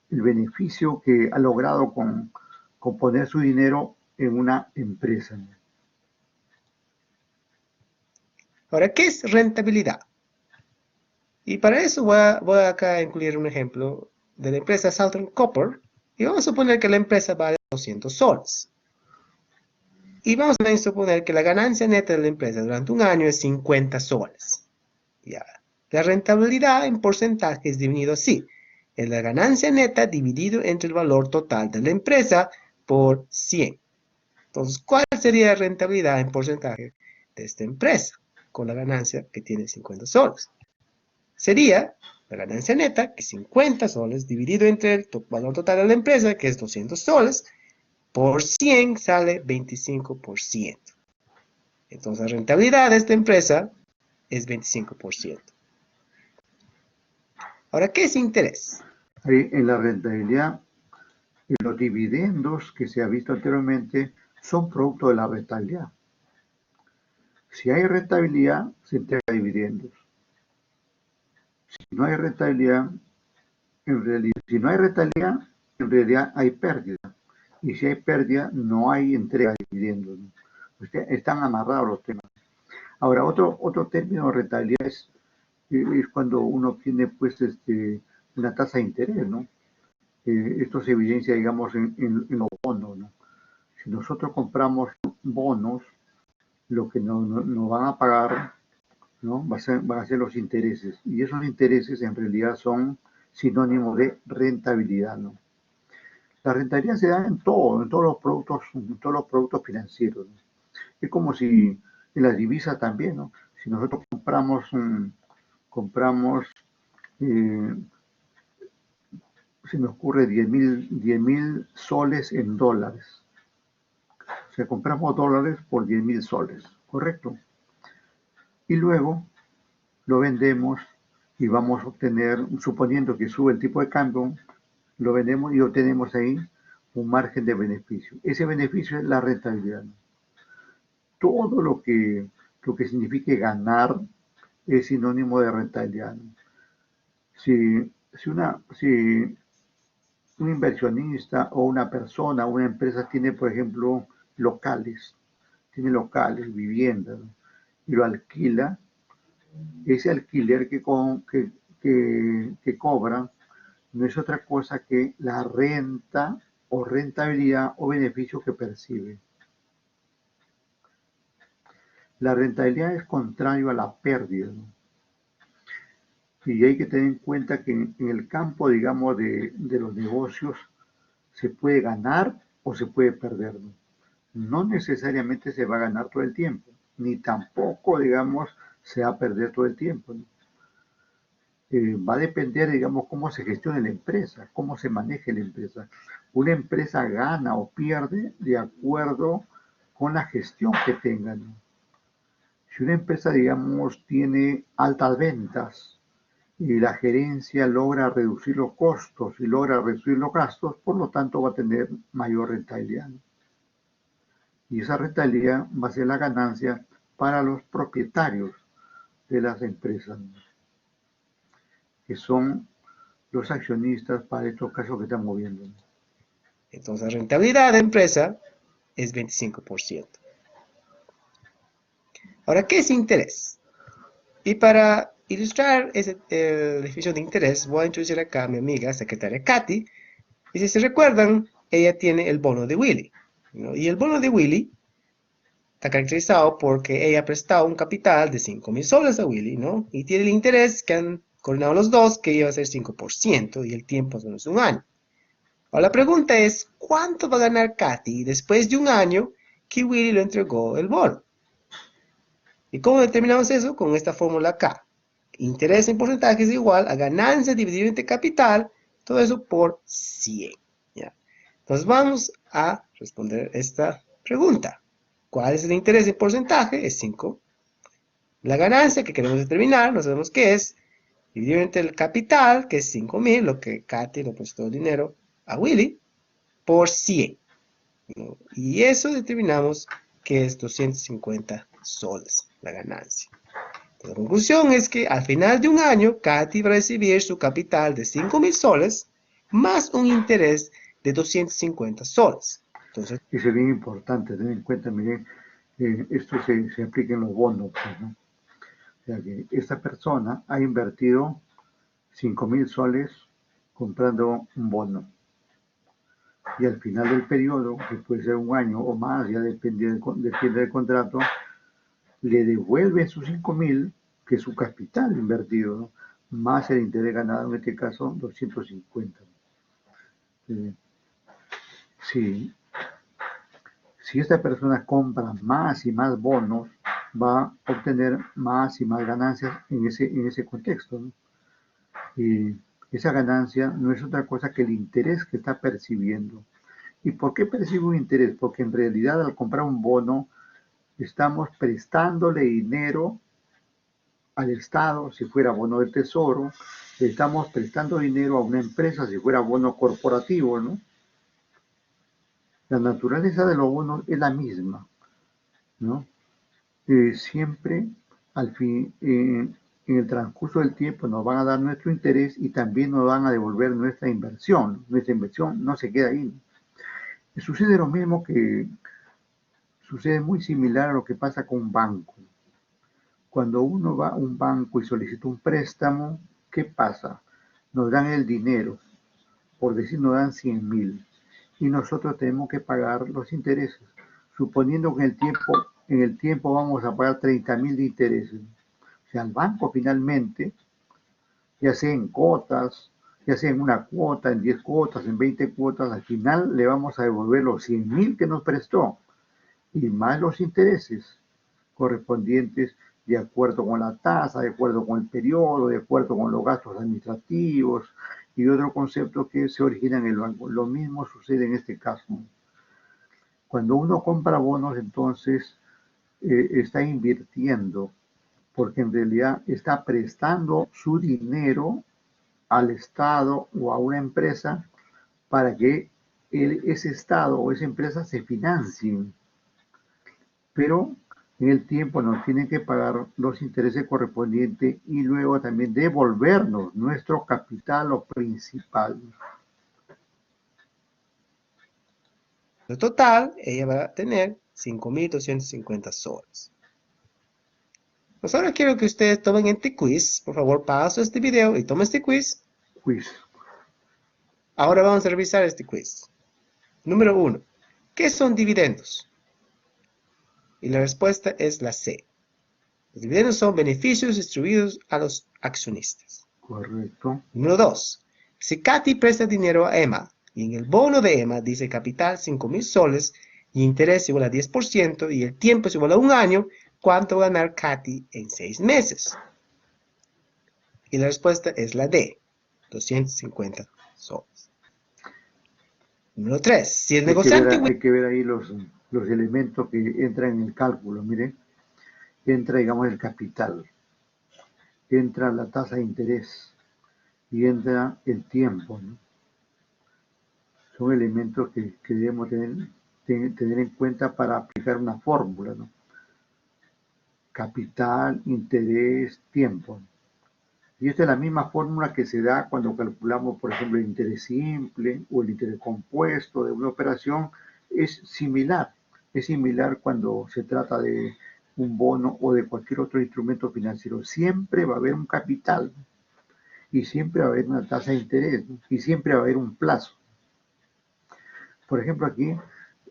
beneficio que ha logrado con poner su dinero en una empresa, ¿no? Ahora, ¿qué es rentabilidad? Y para eso voy acá a incluir un ejemplo de la empresa Southern Copper. Y vamos a suponer que la empresa vale 200 soles. Y vamos a suponer que la ganancia neta de la empresa durante un año es 50 soles. Ya. La rentabilidad en porcentaje es dividido así. Es la ganancia neta dividido entre el valor total de la empresa por 100. Entonces, ¿cuál sería la rentabilidad en porcentaje de esta empresa con la ganancia que tiene 50 soles? Sería la ganancia neta, que es 50 soles, dividido entre el valor total de la empresa, que es 200 soles, por 100 sale 25%. Entonces la rentabilidad de esta empresa es 25%. Ahora, ¿qué es interés? Ahí en la rentabilidad, los dividendos que se ha visto anteriormente son producto de la rentabilidad. Si hay rentabilidad, se entrega dividendos. Si no hay rentabilidad, en realidad hay pérdida. Y si hay pérdida, no hay entrega de dividendos, ¿no? Están amarrados los temas. Ahora, otro término de rentabilidad es cuando uno obtiene pues una tasa de interés, ¿no? Esto se evidencia, digamos, en los bonos, ¿no? Si nosotros compramos bonos, lo que nos van a pagar, ¿no? Van a ser los intereses. Y esos intereses en realidad son sinónimos de rentabilidad, ¿no? La rentabilidad se da en todos los productos financieros, ¿no? Es como si en las divisas también, ¿no? Si nosotros compramos eh, se me ocurre 10.000 soles en dólares. O sea, compramos dólares por 10.000 soles, ¿correcto? Y luego lo vendemos y vamos a obtener, suponiendo que sube el tipo de cambio, lo vendemos y obtenemos ahí un margen de beneficio. Ese beneficio es la rentabilidad. Todo lo que signifique ganar es sinónimo de rentabilidad. Si un inversionista o una persona, una empresa tiene, por ejemplo, viviendas, ¿no? Y lo alquila, ese alquiler que cobra no es otra cosa que la renta o rentabilidad o beneficio que percibe. La rentabilidad es contrario a la pérdida, ¿no? Y hay que tener en cuenta que en el campo, digamos, de los negocios se puede ganar o se puede perder, ¿no? No necesariamente se va a ganar todo el tiempo, ni tampoco, digamos, se va a perder todo el tiempo, ¿no? Va a depender, digamos, cómo se gestione la empresa, cómo se maneje la empresa. Una empresa gana o pierde de acuerdo con la gestión que tenga, ¿no? Si una empresa, digamos, tiene altas ventas y la gerencia logra reducir los costos y logra reducir los gastos, por lo tanto va a tener mayor rentabilidad, ¿no? Y esa rentabilidad va a ser la ganancia para los propietarios de las empresas, ¿no? Que son los accionistas para estos casos que estamos viendo, ¿no? Entonces, la rentabilidad de empresa es 25%. Ahora, ¿qué es interés? Y para ilustrar la definición de interés, voy a introducir acá a mi amiga secretaria Katy. Y si se recuerdan, ella tiene el bono de Willy, ¿no? Y el bono de Willy está caracterizado porque ella ha prestado un capital de 5.000 soles a Willy, ¿no? Y tiene el interés que han coordinado los dos, que iba a ser 5%, y el tiempo es menos de un año. Ahora la pregunta es, ¿cuánto va a ganar Katy después de un año que Willy le entregó el bono? ¿Y cómo determinamos eso? Con esta fórmula K. Interés en porcentaje es igual a ganancia dividido entre capital, todo eso por 100. ¿Ya? Entonces vamos a responder esta pregunta. ¿Cuál es el interés en porcentaje? Es 5. La ganancia que queremos determinar, no sabemos qué es, dividido entre el capital, que es 5.000, lo que Katy le prestó el dinero a Willy, por 100. ¿No? Y eso determinamos que es 250 soles la ganancia. La conclusión es que al final de un año, Katy va a recibir su capital de 5.000 soles más un interés de 250 soles. Entonces, Eso es bien importante tener en cuenta, miren, esto se aplica en los bonos, pues, ¿no? O sea que esta persona ha invertido 5.000 soles comprando un bono. Y al final del periodo, que puede ser un año o más, ya depende del contrato, le devuelve sus 5.000, que es su capital invertido, ¿no? Más el interés ganado, en este caso 250. Eh, si, si esta persona compra más y más bonos, va a obtener más y más ganancias en ese contexto, ¿no? Y esa ganancia no es otra cosa que el interés que está percibiendo. ¿Y por qué percibe un interés? Porque en realidad al comprar un bono estamos prestándole dinero al Estado, si fuera bono del Tesoro, le estamos prestando dinero a una empresa, si fuera bono corporativo, ¿no? La naturaleza de los bonos es la misma, ¿no? Siempre, al fin, en el transcurso del tiempo nos van a dar nuestro interés y también nos van a devolver nuestra inversión. Nuestra inversión no se queda ahí, ¿no? Y sucede lo mismo sucede muy similar a lo que pasa con un banco. Cuando uno va a un banco y solicita un préstamo, ¿qué pasa? Nos dan el dinero, por decir, nos dan 100.000 y nosotros tenemos que pagar los intereses, suponiendo que en el tiempo vamos a pagar 30.000 de intereses. O sea, el banco finalmente, ya sea en cuotas, ya sea en una cuota, en 10 cuotas, en 20 cuotas, al final le vamos a devolver los 100.000 que nos prestó y más los intereses correspondientes de acuerdo con la tasa, de acuerdo con el periodo, de acuerdo con los gastos administrativos y otros conceptos que se originan en el banco. Lo mismo sucede en este caso. Cuando uno compra bonos, entonces está invirtiendo, porque en realidad está prestando su dinero al Estado o a una empresa para que ese Estado o esa empresa se financien. Pero en el tiempo nos tienen que pagar los intereses correspondientes y luego también devolvernos nuestro capital o principal. en total, ella va a tener 5.250 soles. Pues ahora quiero que ustedes tomen este quiz. Por favor, paso este video y tomen este quiz. Quiz. Ahora vamos a revisar este quiz. Número 1. ¿Qué son dividendos? Y la respuesta es la C. Los dividendos son beneficios distribuidos a los accionistas. Correcto. Número 2. Si Katy presta dinero a Emma y en el bono de Emma dice capital 5,000 soles y interés igual a 10% y el tiempo es igual a un año, ¿cuánto va a ganar Katy en 6 meses? Y la respuesta es la D, 250 soles. Número 3. Si el negociante... Hay que ver ahí los elementos que entran en el cálculo. Mire, entra, digamos, el capital, entra la tasa de interés y entra el tiempo, ¿no? Son elementos que debemos tener en cuenta para aplicar una fórmula, ¿no? Capital, interés, tiempo. Y esta es la misma fórmula que se da cuando calculamos, por ejemplo, el interés simple o el interés compuesto de una operación. Es similar cuando se trata de un bono o de cualquier otro instrumento financiero. Siempre va a haber un capital y siempre va a haber una tasa de interés, ¿no? Y siempre va a haber un plazo. Por ejemplo, aquí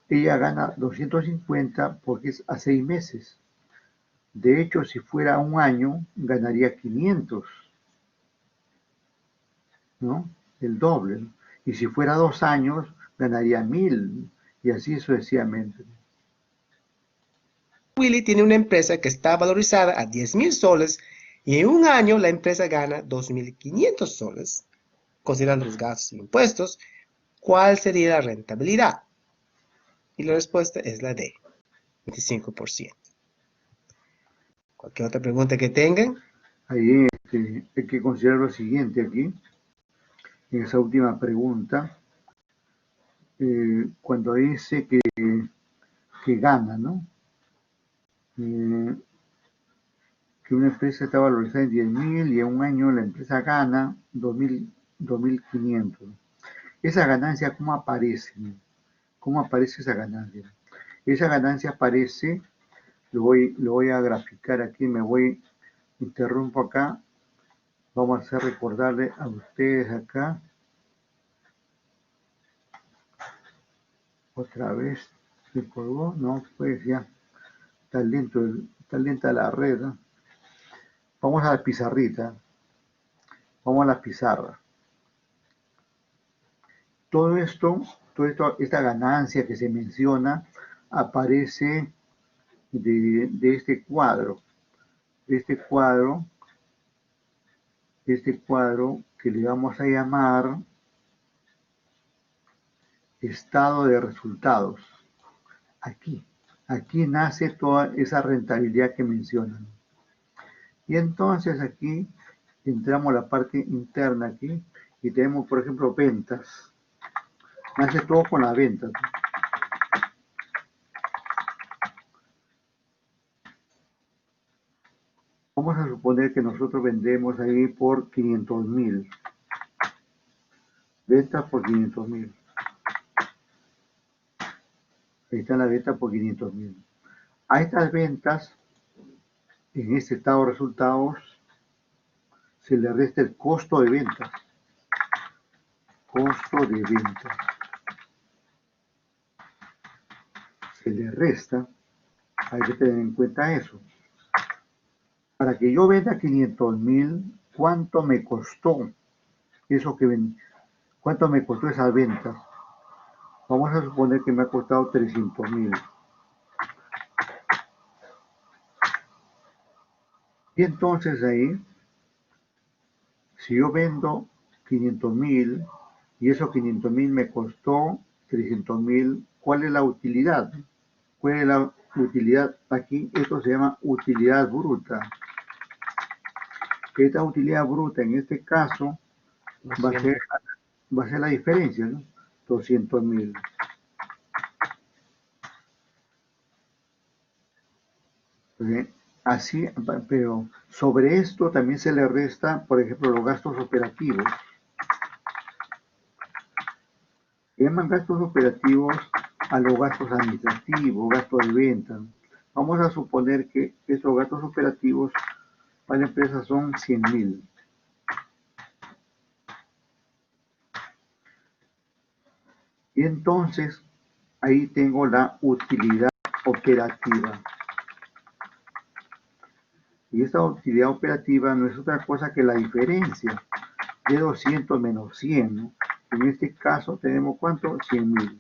ella gana 250 porque es a 6 meses. De hecho, si fuera un año, ganaría 500, ¿no? El doble, ¿no? Y si fuera 2 años, ganaría 1000, y así sucesivamente. Willy tiene una empresa que está valorizada a 10,000 soles y en un año la empresa gana 2,500 soles, considerando los gastos y impuestos. ¿Cuál sería la rentabilidad? Y la respuesta es la D, 25%. ¿Cualquier otra pregunta que tengan? Ahí hay que considerar lo siguiente aquí, en esa última pregunta, cuando dice que gana, ¿no? Que una empresa está valorizada en 10.000 y en un año la empresa gana 2.500. Esa ganancia, ¿cómo aparece? ¿Cómo aparece esa ganancia? Esa ganancia aparece, lo voy a graficar aquí, interrumpo acá, vamos a hacer recordarle a ustedes acá, otra vez, ¿se colgó? No, pues ya, está lenta la red, ¿no? Vamos a la pizarrita, vamos a la pizarra. Todo esto, esta ganancia que se menciona, aparece de este cuadro, que le vamos a llamar estado de resultados. Aquí nace toda esa rentabilidad que mencionan. Y entonces aquí entramos a la parte interna aquí y tenemos, por ejemplo, ventas. Nace todo con las ventas. Vamos a suponer que nosotros vendemos ahí por 500.000. Ventas por 500.000. Ahí está la venta por 500.000. A estas ventas, en este estado de resultados, se le resta el costo de ventas. Costo de ventas. Se le resta, hay que tener en cuenta eso. Para que yo venda 500.000, ¿cuánto me costó eso que vendí? ¿Cuánto me costó esas ventas? Vamos a suponer que me ha costado 300.000. Y entonces ahí, si yo vendo 500.000 y esos 500.000 me costó 300.000, ¿cuál es la utilidad? ¿Cuál es la utilidad? Aquí esto se llama utilidad bruta. Esta utilidad bruta en este caso va a ser la diferencia, ¿no? 200.000. Así, pero sobre esto también se le resta, por ejemplo, los gastos operativos. Se llaman gastos operativos a los gastos administrativos, gastos de venta. Vamos a suponer que estos gastos operativos para la empresa son 100.000. Y entonces ahí tengo la utilidad operativa. Y esta utilidad operativa no es otra cosa que la diferencia de 200 menos 100, ¿no? En este caso tenemos ¿cuánto? 100.000.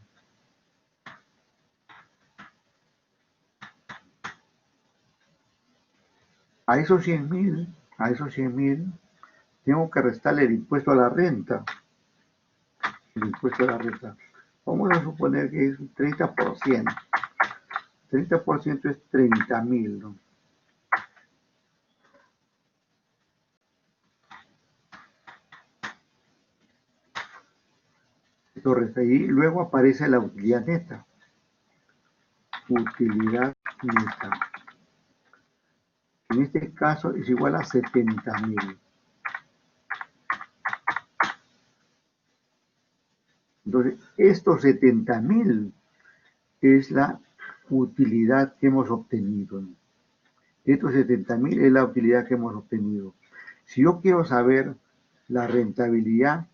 A esos 100.000, tengo que restarle el impuesto a la renta. El impuesto a la renta. Vamos a suponer que es un 30%. 30% es 30.000, ¿no? Esto resta y luego aparece la utilidad neta. Utilidad neta. En este caso es igual a 70.000. Entonces, estos 70.000 es la utilidad que hemos obtenido. Estos 70.000 es la utilidad que hemos obtenido. Si yo quiero saber la rentabilidad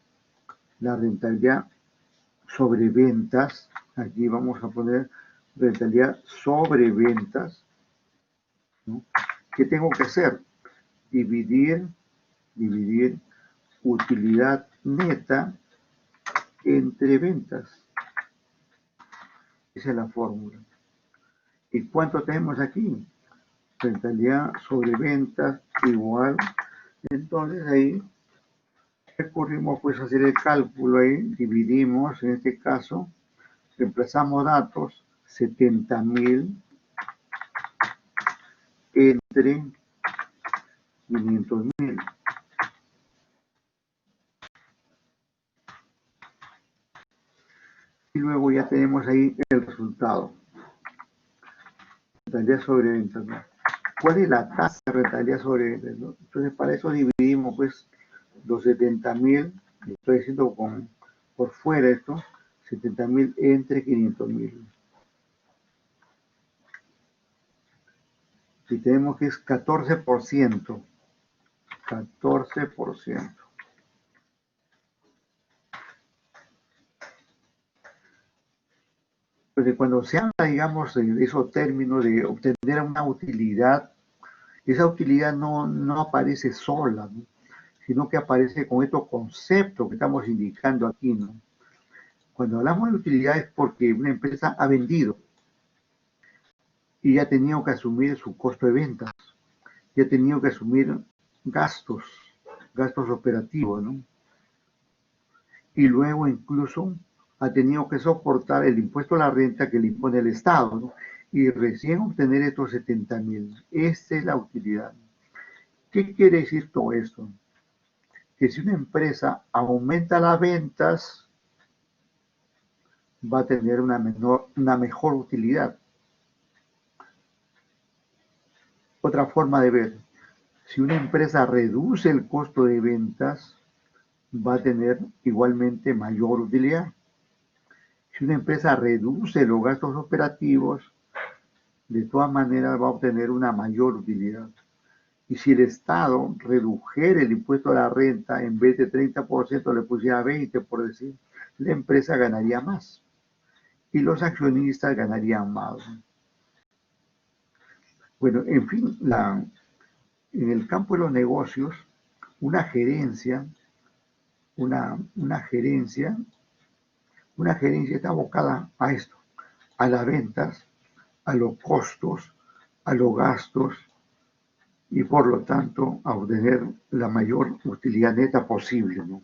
sobre ventas, aquí vamos a poner rentabilidad sobre ventas, ¿no? ¿Qué tengo que hacer? Dividir utilidad neta entre ventas. Esa es la fórmula. ¿Y cuánto tenemos aquí? Rentabilidad sobre ventas igual. Entonces ahí recurrimos pues a hacer el cálculo ahí, dividimos en este caso, reemplazamos datos, 70.000 entre 500.000. Y luego ya tenemos ahí el resultado. Rentabilidad sobre ventas, ¿no? ¿Cuál es la tasa de rentabilidad sobre ventas, ¿no? Entonces para eso dividimos pues los 70.000, estoy haciendo por fuera esto, 70.000 entre 500.000. Y tenemos que es 14%. 14%. Entonces, cuando se habla, digamos, de esos términos de obtener una utilidad, esa utilidad no aparece sola, ¿no? Sino que aparece con estos conceptos que estamos indicando aquí, ¿no? Cuando hablamos de utilidad es porque una empresa ha vendido y ha tenido que asumir su costo de ventas, y ha tenido que asumir gastos operativos, ¿no? Y luego incluso ha tenido que soportar el impuesto a la renta que le impone el Estado, ¿no? Y recién obtener estos 70.000. Esta es la utilidad. ¿Qué quiere decir todo esto? Que si una empresa aumenta las ventas, va a tener una mejor utilidad. Otra forma de ver, si una empresa reduce el costo de ventas, va a tener igualmente mayor utilidad. Si una empresa reduce los gastos operativos, de todas maneras va a obtener una mayor utilidad. Y si el Estado redujera el impuesto a la renta, en vez de 30% le pusiera 20%, por decir, la empresa ganaría más. Y los accionistas ganarían más. Bueno, en fin, en el campo de los negocios, una gerencia, una gerencia está abocada a esto, a las ventas, a los costos, a los gastos y por lo tanto a obtener la mayor utilidad neta posible, ¿no?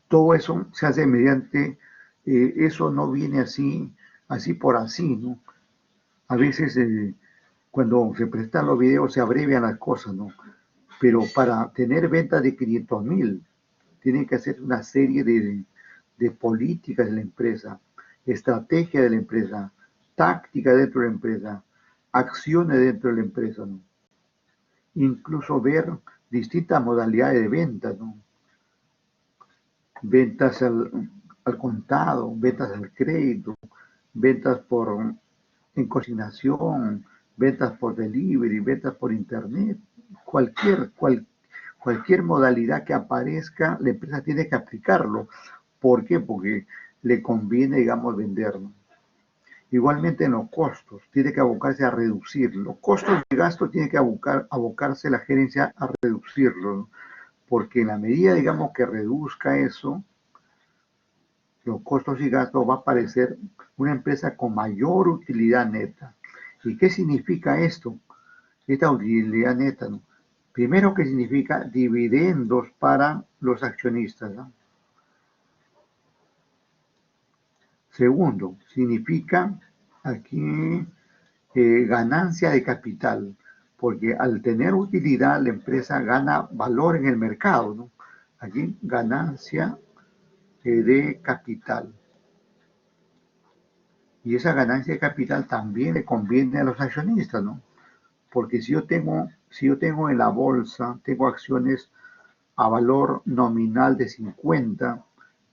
Todo eso se hace mediante, eso no viene así por así, ¿no? A veces cuando se prestan los videos se abrevian las cosas, ¿no? Pero para tener ventas de 500.000, tienen que hacer una serie de políticas de la empresa, estrategia de la empresa, táctica dentro de la empresa, acciones dentro de la empresa, ¿no? Incluso ver distintas modalidades de ventas, ¿no? Ventas al contado, ventas al crédito, ventas en consignación, ventas por delivery, ventas por internet, cualquier modalidad que aparezca, la empresa tiene que aplicarlo. ¿Por qué? Porque le conviene, digamos, venderlo. Igualmente en los costos, tiene que abocarse a reducir. Los costos de gasto tiene que abocarse la gerencia a reducirlos, ¿no? Porque en la medida, digamos, que reduzca eso, los costos y gastos, va a aparecer una empresa con mayor utilidad neta. ¿Y qué significa esto? Esta utilidad neta, ¿no? Primero, que significa dividendos para los accionistas, ¿no? Segundo, significa aquí ganancia de capital, porque al tener utilidad la empresa gana valor en el mercado, ¿no? Aquí ganancia de capital. Y esa ganancia de capital también le conviene a los accionistas, ¿no? Porque si yo tengo en la bolsa, tengo acciones a valor nominal de 50,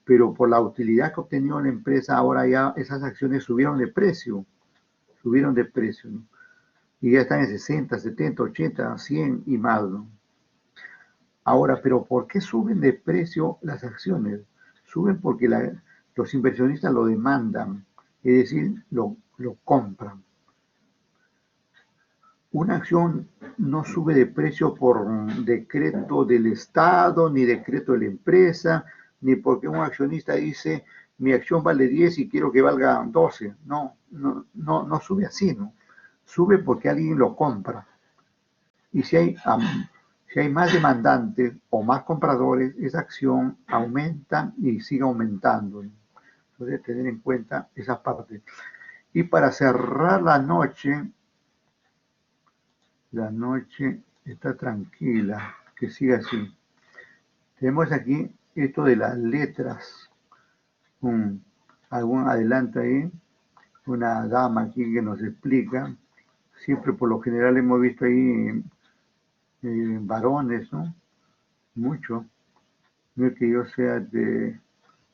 pero por la utilidad que ha obtenido la empresa, ahora ya esas acciones subieron de precio, ¿no? Y ya están en 60, 70, 80, 100 y más, ¿no? Ahora, pero ¿por qué suben de precio las acciones? Suben porque los inversionistas lo demandan, es decir, lo compran. Una acción no sube de precio por decreto del Estado, ni decreto de la empresa, ni porque un accionista dice, mi acción vale 10 y quiero que valga 12. No, no, no, no sube así, ¿no? Sube porque alguien lo compra. Y si hay más demandantes o más compradores, esa acción aumenta y sigue aumentando, ¿no? Entonces, tener en cuenta esa parte. Y para cerrar la noche está tranquila, que siga así. Tenemos aquí esto de las letras. Algún adelanto ahí, una dama aquí que nos explica. Siempre por lo general hemos visto ahí varones, ¿no? Mucho. No es que yo sea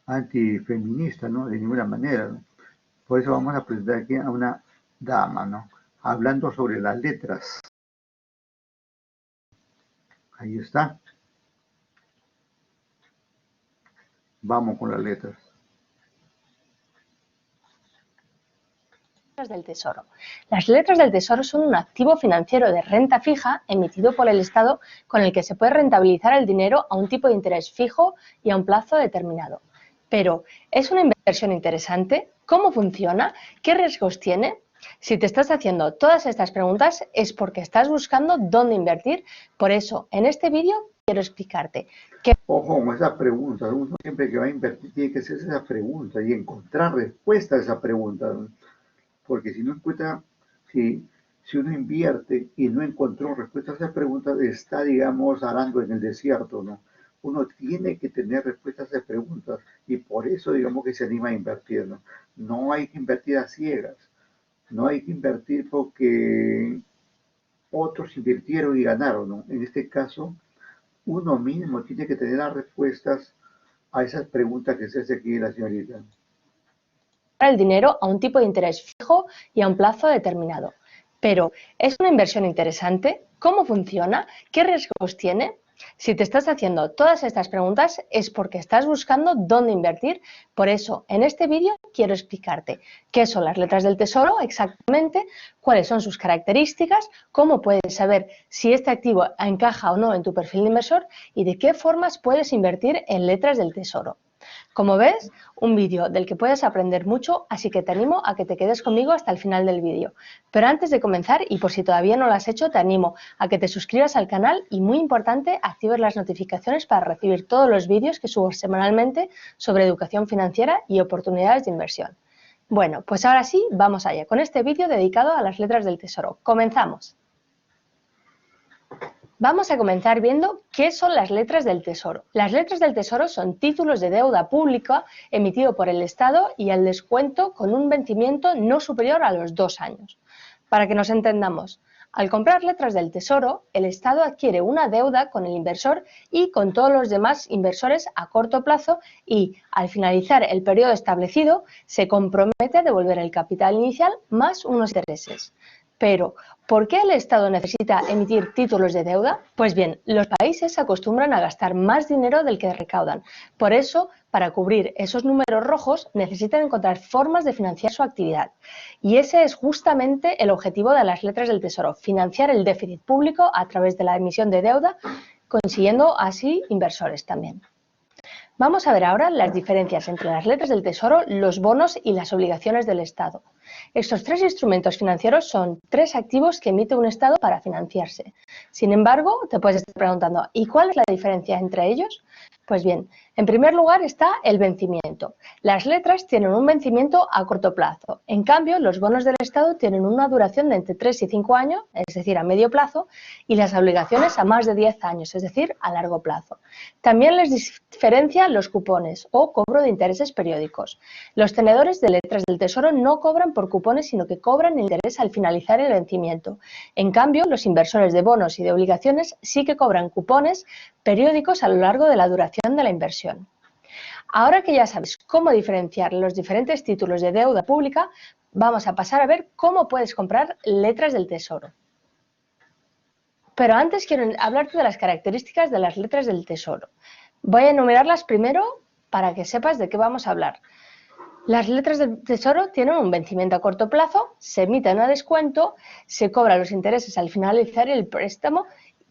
antifeminista, ¿no? De ninguna manera, ¿no? Por eso vamos a presentar aquí a una dama, ¿no? Hablando sobre las letras. Ahí está. Vamos con las letras. Del Tesoro. Las letras del Tesoro son un activo financiero de renta fija emitido por el Estado con el que se puede rentabilizar el dinero a un tipo de interés fijo y a un plazo determinado. Pero, ¿es una inversión interesante? ¿Cómo funciona? ¿Qué riesgos tiene? Si te estás haciendo todas estas preguntas es porque estás buscando dónde invertir. Por eso, en este vídeo quiero explicarte qué... Ojo con esa pregunta. Uno siempre que va a invertir tiene que hacerse esa pregunta y encontrar respuesta a esa pregunta, ¿no? Porque si no encuentra, si uno invierte y no encontró respuesta a esa pregunta, está, digamos, arando en el desierto, ¿no? Uno tiene que tener respuestas a esas preguntas y por eso, digamos, que se anima a invertir, ¿no? No hay que invertir a ciegas, no hay que invertir porque otros invirtieron y ganaron, ¿no? En este caso, uno mismo tiene que tener las respuestas a esas preguntas que se hace aquí la señorita. El dinero a un tipo de interés fijo y a un plazo determinado. Pero, ¿es una inversión interesante? ¿Cómo funciona? ¿Qué riesgos tiene? Si te estás haciendo todas estas preguntas es porque estás buscando dónde invertir. Por eso, en este vídeo quiero explicarte qué son las letras del Tesoro exactamente, cuáles son sus características, cómo puedes saber si este activo encaja o no en tu perfil de inversor y de qué formas puedes invertir en letras del Tesoro. Como ves, un vídeo del que puedes aprender mucho, así que te animo a que te quedes conmigo hasta el final del vídeo. Pero antes de comenzar, y por si todavía no lo has hecho, te animo a que te suscribas al canal y, muy importante, actives las notificaciones para recibir todos los vídeos que subo semanalmente sobre educación financiera y oportunidades de inversión. Bueno, pues ahora sí, vamos allá con este vídeo dedicado a las letras del Tesoro. ¡Comenzamos! Vamos a comenzar viendo qué son las letras del Tesoro. Las letras del Tesoro son títulos de deuda pública emitidos por el Estado y al descuento con un vencimiento no superior a los 2 años. Para que nos entendamos, al comprar letras del Tesoro, el Estado adquiere una deuda con el inversor y con todos los demás inversores a corto plazo y, al finalizar el periodo establecido, se compromete a devolver el capital inicial más unos intereses. Pero, ¿por qué el Estado necesita emitir títulos de deuda? Pues bien, los países acostumbran a gastar más dinero del que recaudan. Por eso, para cubrir esos números rojos, necesitan encontrar formas de financiar su actividad. Y ese es justamente el objetivo de las letras del Tesoro, financiar el déficit público a través de la emisión de deuda, consiguiendo así inversores también. Vamos a ver ahora las diferencias entre las letras del Tesoro, los bonos y las obligaciones del Estado. Estos tres instrumentos financieros son tres activos que emite un Estado para financiarse. Sin embargo, te puedes estar preguntando, ¿y cuál es la diferencia entre ellos? Pues bien, en primer lugar está el vencimiento. Las letras tienen un vencimiento a corto plazo. En cambio, los bonos del Estado tienen una duración de entre 3 y 5 años, es decir, a medio plazo, y las obligaciones a más de 10 años, es decir, a largo plazo. También les diferencia los cupones o cobro de intereses periódicos. Los tenedores de letras del Tesoro no cobran por cupones, sino que cobran interés al finalizar el vencimiento. En cambio, los inversores de bonos y de obligaciones sí que cobran cupones periódicos a lo largo de la duración de la inversión. Ahora que ya sabes cómo diferenciar los diferentes títulos de deuda pública, vamos a pasar a ver cómo puedes comprar letras del Tesoro. Pero antes quiero hablarte de las características de las letras del Tesoro. Voy a enumerarlas primero para que sepas de qué vamos a hablar. Las letras del Tesoro tienen un vencimiento a corto plazo, se emiten a descuento, se cobran los intereses al finalizar el préstamo,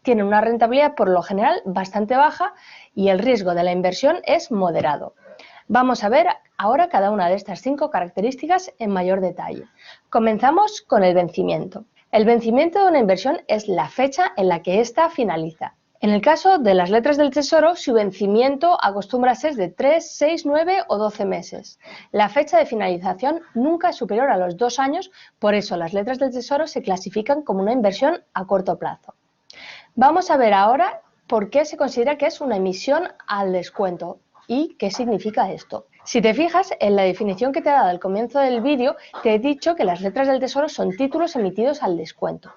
tienen una rentabilidad por lo general bastante baja y el riesgo de la inversión es moderado. Vamos a ver ahora cada una de estas 5 características en mayor detalle. Comenzamos con el vencimiento. El vencimiento de una inversión es la fecha en la que ésta finaliza. En el caso de las letras del Tesoro, su vencimiento acostumbra a ser de 3, 6, 9 o 12 meses. La fecha de finalización nunca es superior a los 2 años, por eso las letras del Tesoro se clasifican como una inversión a corto plazo. Vamos a ver ahora por qué se considera que es una emisión al descuento y qué significa esto. Si te fijas, en la definición que te he dado al comienzo del vídeo, te he dicho que las letras del Tesoro son títulos emitidos al descuento.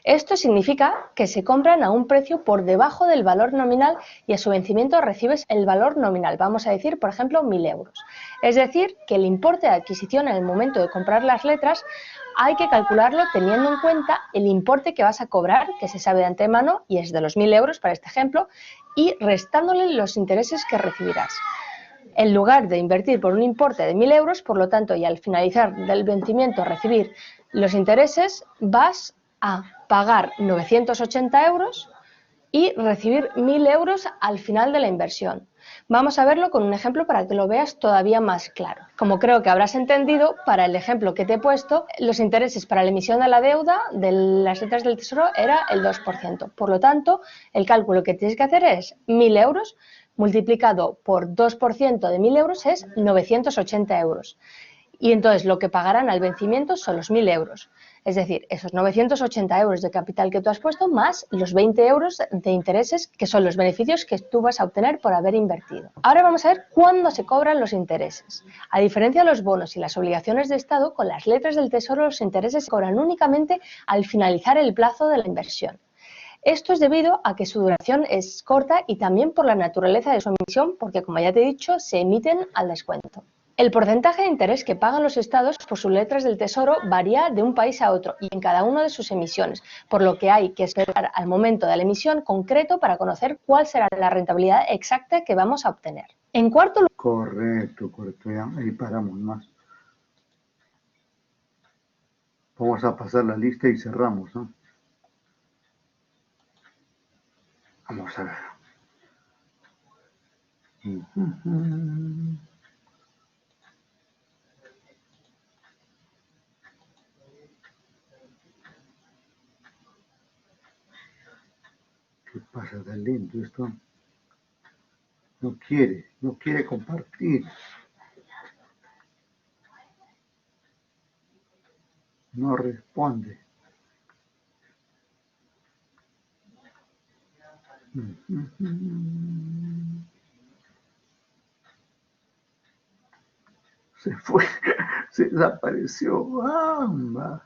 Esto significa que se compran a un precio por debajo del valor nominal y a su vencimiento recibes el valor nominal, vamos a decir, por ejemplo, 1.000 euros. Es decir, que el importe de adquisición en el momento de comprar las letras hay que calcularlo teniendo en cuenta el importe que vas a cobrar, que se sabe de antemano y es de los 1.000 euros para este ejemplo, y restándole los intereses que recibirás. En lugar de invertir por un importe de 1.000 euros, por lo tanto, y al finalizar del vencimiento recibir los intereses, vas a pagar 980 euros y recibir 1.000 euros al final de la inversión. Vamos a verlo con un ejemplo para que lo veas todavía más claro. Como creo que habrás entendido, para el ejemplo que te he puesto, los intereses para la emisión de la deuda de las letras del Tesoro era el 2%. Por lo tanto, el cálculo que tienes que hacer es 1.000 euros multiplicado por 2% de 1.000 euros es 980 euros. Y entonces lo que pagarán al vencimiento son los 1.000 euros. Es decir, esos 980 euros de capital que tú has puesto más los 20 euros de intereses, que son los beneficios que tú vas a obtener por haber invertido. Ahora vamos a ver cuándo se cobran los intereses. A diferencia de los bonos y las obligaciones de Estado, con las letras del Tesoro los intereses se cobran únicamente al finalizar el plazo de la inversión. Esto es debido a que su duración es corta y también por la naturaleza de su emisión, porque como ya te he dicho, se emiten al descuento. El porcentaje de interés que pagan los estados por sus letras del Tesoro varía de un país a otro y en cada una de sus emisiones, por lo que hay que esperar al momento de la emisión concreto para conocer cuál será la rentabilidad exacta que vamos a obtener. En cuarto lugar, Correcto, ya ahí paramos más. Vamos a pasar la lista y cerramos, ¿no? Vamos a ver. ¿Qué pasa tan lindo esto? No quiere compartir. No responde. Se fue, se desapareció. ¡Amba!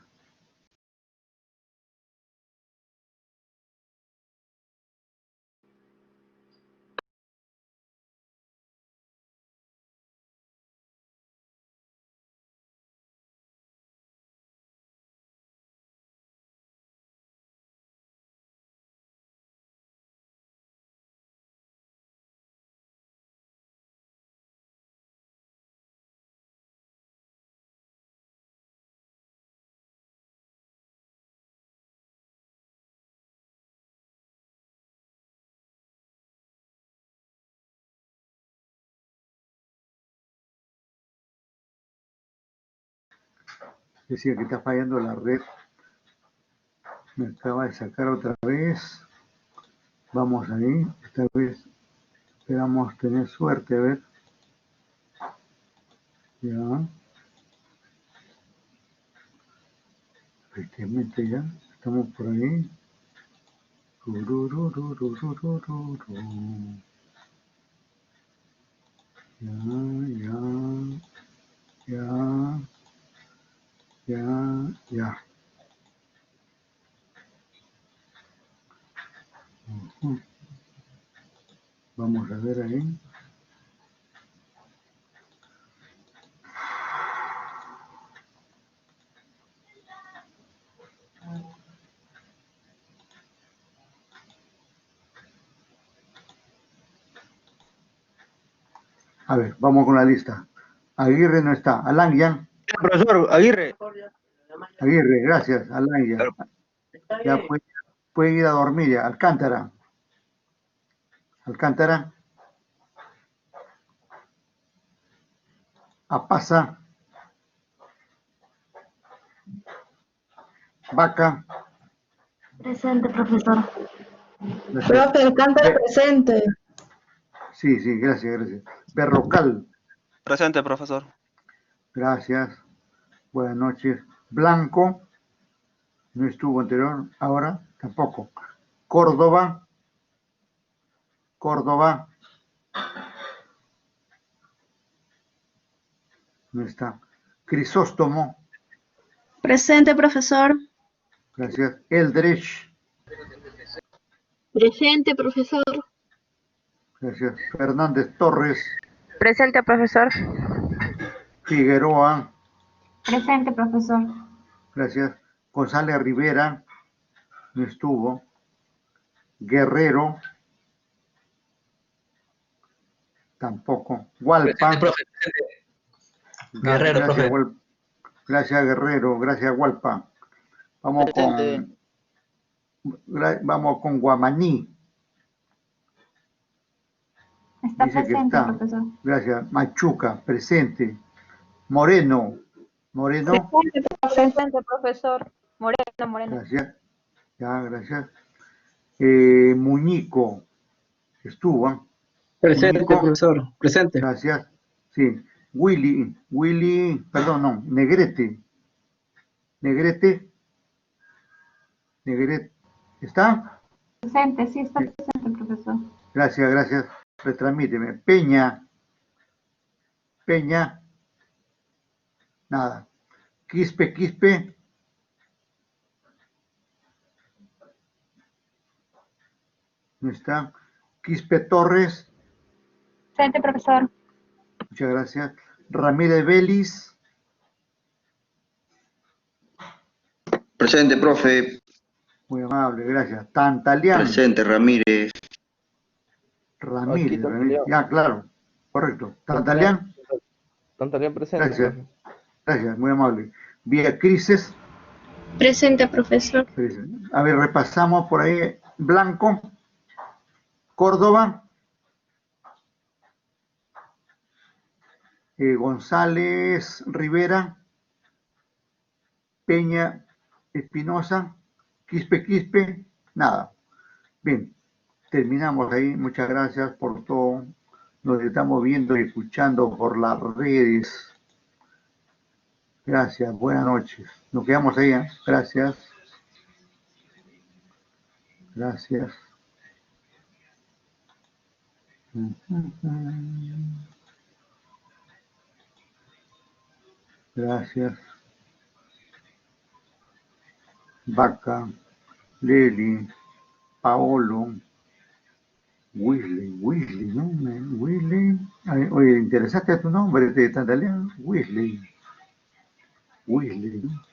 Decía que está fallando la red. Me acaba de sacar otra vez. Vamos ahí. Esta vez esperamos tener suerte. A ver. Ya. Efectivamente ya. Estamos por ahí. Ya. Ujú. Vamos a ver ahí. A ver, vamos con la lista. Aguirre no está. Alan ya. Profesor Aguirre. Aguirre, gracias. Alan ya. Ya puede ir a dormir ya. Alcántara. Alcántara. Apasa. Vaca. Presente, profesor. Gracias. Profe, Alcántara presente. Sí, sí, gracias. Berrocal. Presente, profesor. Gracias. Buenas noches. Blanco. No estuvo anterior. Ahora tampoco. Córdoba. Córdoba. No está. Crisóstomo. Presente, profesor. Gracias. Eldridge. Presente, profesor. Gracias. Fernández Torres. Presente, profesor. Figueroa. Presente, profesor. Gracias. González Rivera. No estuvo. Guerrero. Tampoco. Hualpa. Guerrero, Gracias, profe. Gracias, Guerrero. Gracias, Hualpa. Vamos con Guamaní. Está Dice que presente, está. profesor. Gracias. Machuca, presente. Moreno. Moreno. Presente, profesor. Moreno. Gracias. Ya, gracias. Muñico. Estuvo. Presente, Muñico. profesor. Presente. Gracias. Sí. Willy, perdón, no. Negrete. Negrete. ¿Está? Presente, sí, está presente, profesor. Gracias. Retransmíteme. Peña. Nada. Quispe. No está. Quispe Torres. Presente, profesor. Muchas gracias. Ramírez Vélez. Presente, profe. Muy amable, gracias. Tantalián. Presente, Ramírez. Ramírez. Ya, claro. Correcto. Tantalián. Tantalián presente. Gracias. Profe. Gracias, muy amable. Vía Crisis. Presente, profesor. A ver, repasamos por ahí. Blanco. Córdoba. González Rivera. Peña Espinosa. Quispe. Nada. Bien, terminamos ahí. Muchas gracias por todo. Nos estamos viendo y escuchando por las redes. Gracias, buenas noches. Nos quedamos ahí. Gracias. Gracias. Vaca, Leli, Paolo, Weasley, ¿no? Weasley. Oye, interesante tu nombre de Tantalián. Weasley, ¿no?